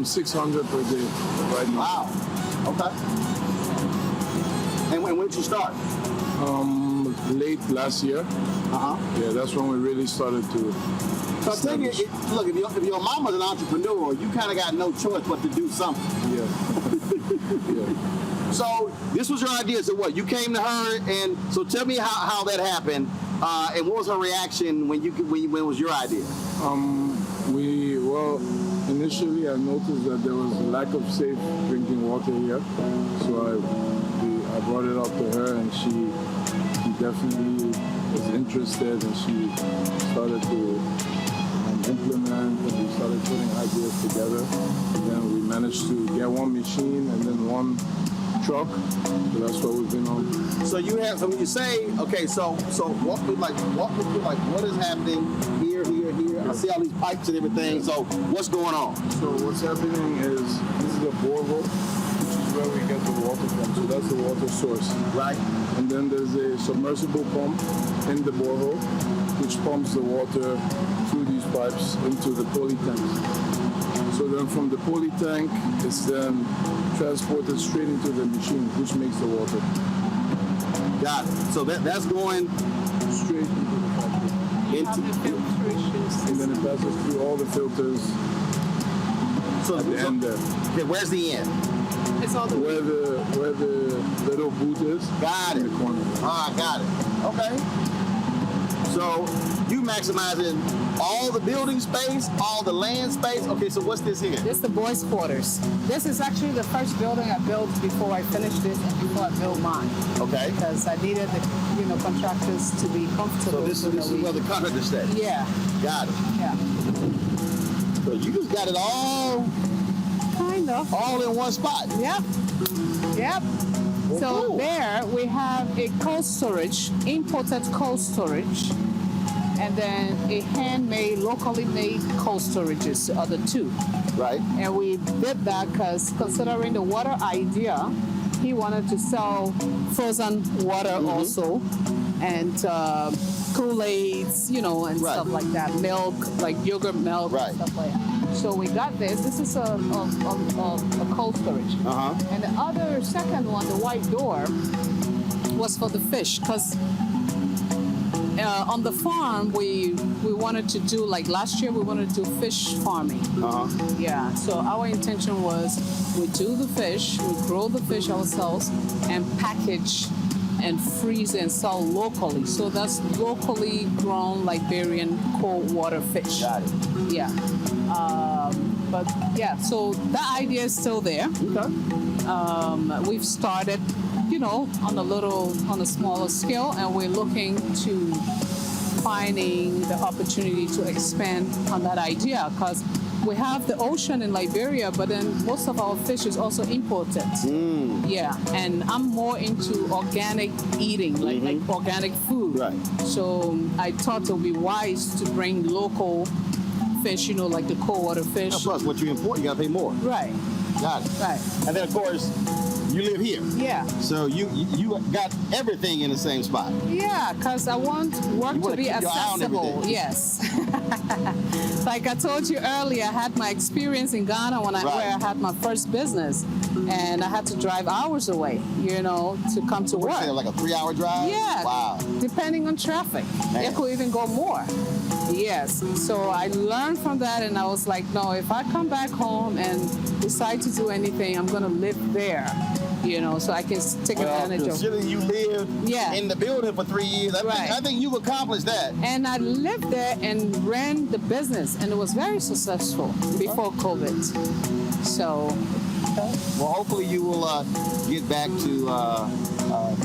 600 per day right now. Wow. Okay. And when did you start? Late last year. Yeah, that's when we really started to. So I tell you, look, if your mama's an entrepreneur, you kind of got no choice but to do something. Yeah. Yeah. So this was your idea. So what? You came to her, and so tell me how that happened, and what was her reaction when it was your idea? Initially I noticed that there was a lack of safe drinking water here, so I brought it up to her, and she definitely was interested, and she started to implement, and we started putting ideas together. And then we managed to get one machine and then one truck. So that's what we've been on. So when you say, okay, so walk me through what is happening here. I see all these pipes and everything. So what's going on? So what's happening is this is a borehole, which is where we get the water from. So that's the water source. Right. And then there's a submersible pump in the borehole, which pumps the water through these pipes into the poly tanks. So then from the poly tank, it's then transported straight into the machine, which makes the water. Got it. So that's going straight into the factory. And then it passes through all the filters. So at the end there. Okay, where's the end? It's all the where the little boot is. Got it. In the corner. Got it. Okay. So you maximizing all the building space, all the land space. Okay, so what's this here? This is the boys' quarters. This is actually the first building I built before I finished this and before I built mine. Okay. Because I needed the contractors to be comfortable. So this is where the contractor stays? Yeah. Got it. Yeah. So you just got it all kind of all in one spot. Yep. Well, So cool. there we have a cold storage, imported cold storage, and then a handmade, locally made cold storages, the other two. Right. And we did that because considering the water idea, he wanted to sell frozen water also, and Kool-Aids, and stuff like that, milk, like yogurt milk, and stuff like that. So we got this. This is a cold storage. And the other second one, the white door, was for the fish because on the farm we wanted to do, like last year we wanted to do fish farming. Yeah. So our intention was we do the fish, we grow the fish ourselves, and package and freeze and sell locally. So that's locally grown Liberian cold water fish. Got it. Yeah. But yeah, so that idea is still there. Okay. We've started, on a smaller scale, and we're looking to finding the opportunity to expand on that idea because we have the ocean in Liberia, but then most of our fish is also imported. Yeah, and I'm more into organic eating, like organic food. Right. So I thought it would be wise to bring local fish, like the cold water fish. Plus, what you import, you gotta pay more. Right. Got it. Right. And then, of course, you live here. Yeah. So you got everything in the same spot. Yeah, because I want work to be keep your eye on accessible. everything. Yes. Like I told you earlier, I had my experience in Ghana where I had my first business, and I had to drive hours away, to come to work. Like a 3-hour drive? Yeah. Wow. Depending on traffic. Man. It could even go more. Yes. So I learned from that, and I was like, no, if I come back home and decide to do anything, I'm going to live there. so I can take advantage of. Considering you lived in the building for 3 years, I think you've accomplished that. And I lived there and ran the business, and it was very successful before COVID. So. Well, hopefully you will get back to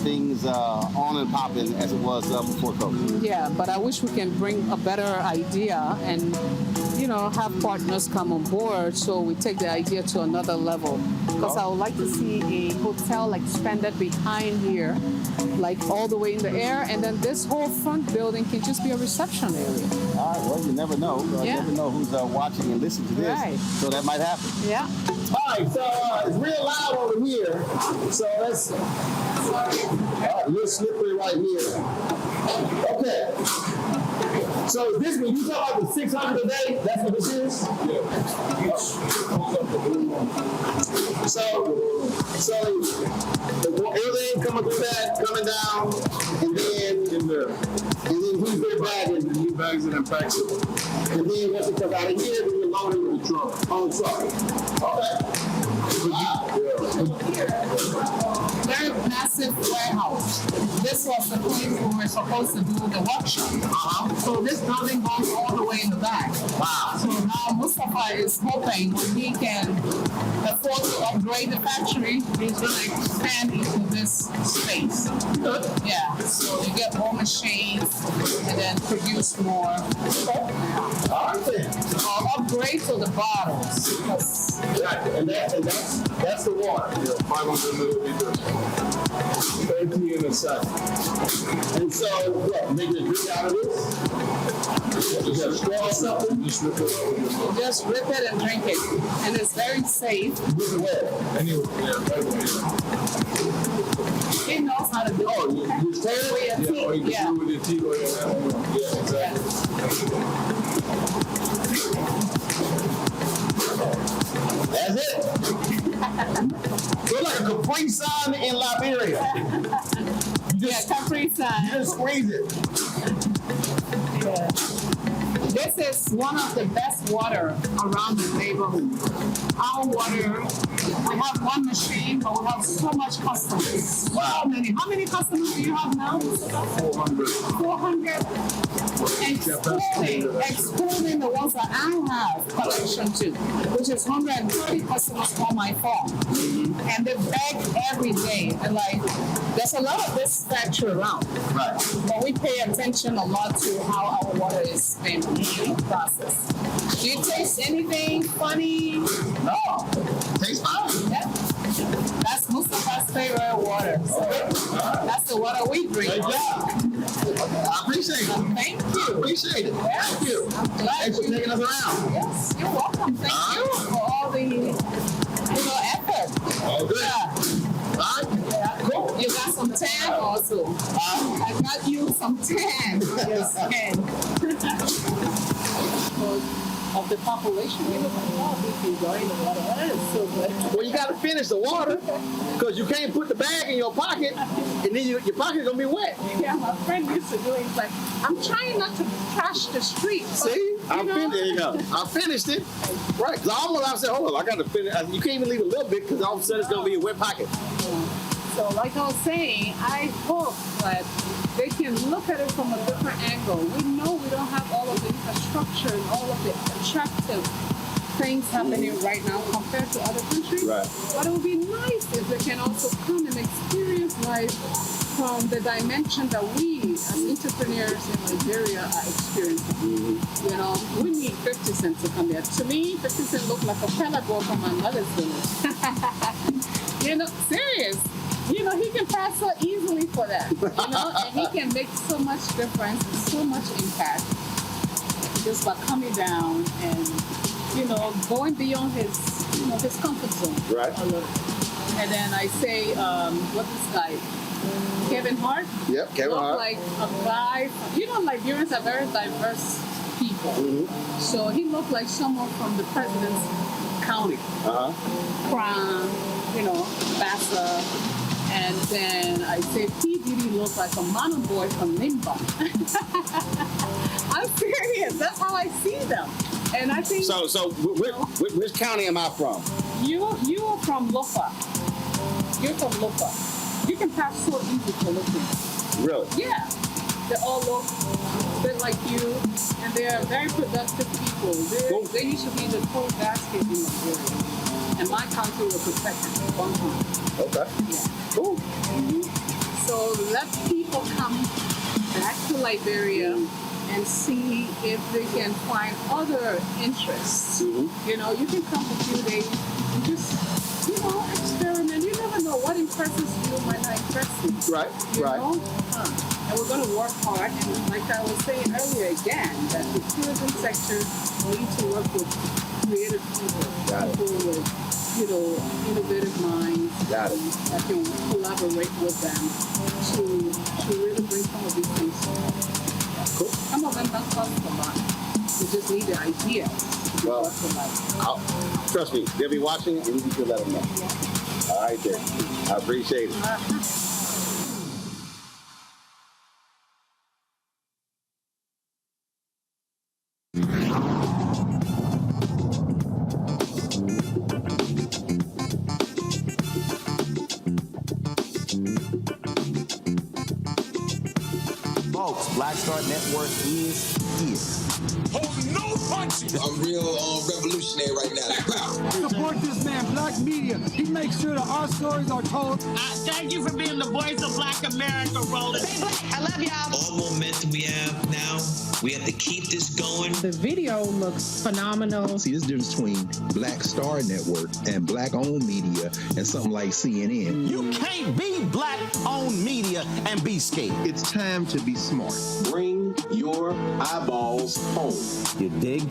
things on and popping as it was before COVID. Yeah, but I wish we can bring a better idea and, have partners come on board so we take the idea to another level. Because I would like to see a hotel expanded behind here, like all the way in the air, and then this whole front building can just be a reception area. All right, well, you never know. You never know who's watching and listening to this. Right. So that might happen. Yeah. All right, so it's real loud over here. So let's, you're slippery right here. Okay. So this one, you talk about the 600 a day? That's what this is? Yeah. So everything coming through that, coming down, and then who's their bagging? The new bags and unpacks it. And then once it comes out of here, then you load it with the truck. On the truck. Okay. Very massive warehouse. This was the place where we're supposed to do the workshop. So this building goes all the way in the back. Wow. So now Mustafa is hoping when he can afford to upgrade the factory, he's going to expand into this space. Good. Yeah. So you get more machines and then produce more. All right then. So I'll upgrade to the bottles. Right. And that's the water. Yeah, 500 milliliters. 30 in a sack. And so, what, make a drink out of this? Just a straw or something? Just rip it out. Just rip it and drink it. And it's very safe. Rip it where? Anyway, right away. He knows how to do it. Oh, you stir it with your teeth? Or you can do it with your teeth or your Yeah, exactly. That's it. It's like a Capri Sun in Liberia. Capri Sun. You just squeeze it. Yeah. This is one of the best water around the neighborhood. Our water, we have one machine, but we have so much customers. Wow. So many. How many customers do you have now? 400. 400. Excluding the ones that I have collection to, which is 130 customers on my phone. And they beg every day. And there's a lot of this factory around. Right. But we pay attention a lot to how our water is being processed. Do you taste anything funny? No. Tastes fine. Yeah. That's Mustafa's favorite water. So that's the water we drink. Great job. I appreciate it. Thank you. I appreciate it. Yes. Thank you. I'm glad Thanks for taking us around. Yes, you're welcome. Thank you for all the effort. All good. Yeah. All right. Yeah. Cool. You got some tan also. I got you some tan. Yes. Of the population, we look at if you go in the water. That is so good. Well, you got to finish the water because you can't put the bag in your pocket and then your pocket's going to be wet. Yeah, my friend used to do it. He's like, I'm trying not to trash the street. See? There you go. I finished it. Right. Because I said, hold on, I got to finish. You can't even leave a little bit because all of a sudden it's going to be a wet pocket. So like I was saying, I hope that they can look at it from a different angle. We know we don't have all of the infrastructure and all of the attractive things happening right now compared to other countries. Right. But it would be nice if they can also come and experience life from the dimension that we as entrepreneurs in Liberia are experiencing. You know, we need 50 Cent to come here. To me, 50 Cent looked like a fella boy from my mother's village. You know, serious. You know, he can pass so easily for that, you know, and he can make so much difference and so much impact just by coming down and, you know, going beyond his, you know, his comfort zone. Right. A little. And then I say, what's this guy? Kevin Hart? Yep, Kevin Hart. Like a guy, you know, Liberians are very diverse people. Mm-hmm. So he looked like someone from the president's county. Crown, you know, Bassa. And then I say P. Diddy looks like a mono boy from Limba. I'm serious. That's how I see them. And I think... So which county am I from? You are from Lofa. you're from Lupa. You can pass so easy for looking. Really? Yeah. They all look a bit like you, and they're very productive people. They used to be the full basket in Liberia. And my country was protected at one time. Okay. Yeah. Cool. So let people come back to Liberia and see if they can find other interests. You know, you can come for a few days and just, experiment. You never know what impresses you might not impress you. Right, you know? And we're going to work hard. And like I was saying earlier again, that the tourism sector needs to work with creative people. People with, innovative minds that can collaborate with them to really bring some of these things. Cool. Some of them don't cost a lot. They just need the idea. Well, trust me, they'll be watching and you can let them know. Yeah. All right, then. I appreciate it. Folks, Black Star Network is here. Hold no punches. I'm real revolutionary right now. Support this man, Black Media. He makes sure that our stories are told. Thank you for being the voice of Black America, Roland. I love y'all. All momentum we have now, we have to keep this going. The video looks phenomenal. See, this difference between Black Star Network and Black-owned media and something like CNN. You can't be Black-owned media and be scared. It's time to be smart. Bring your eyeballs home. You dig?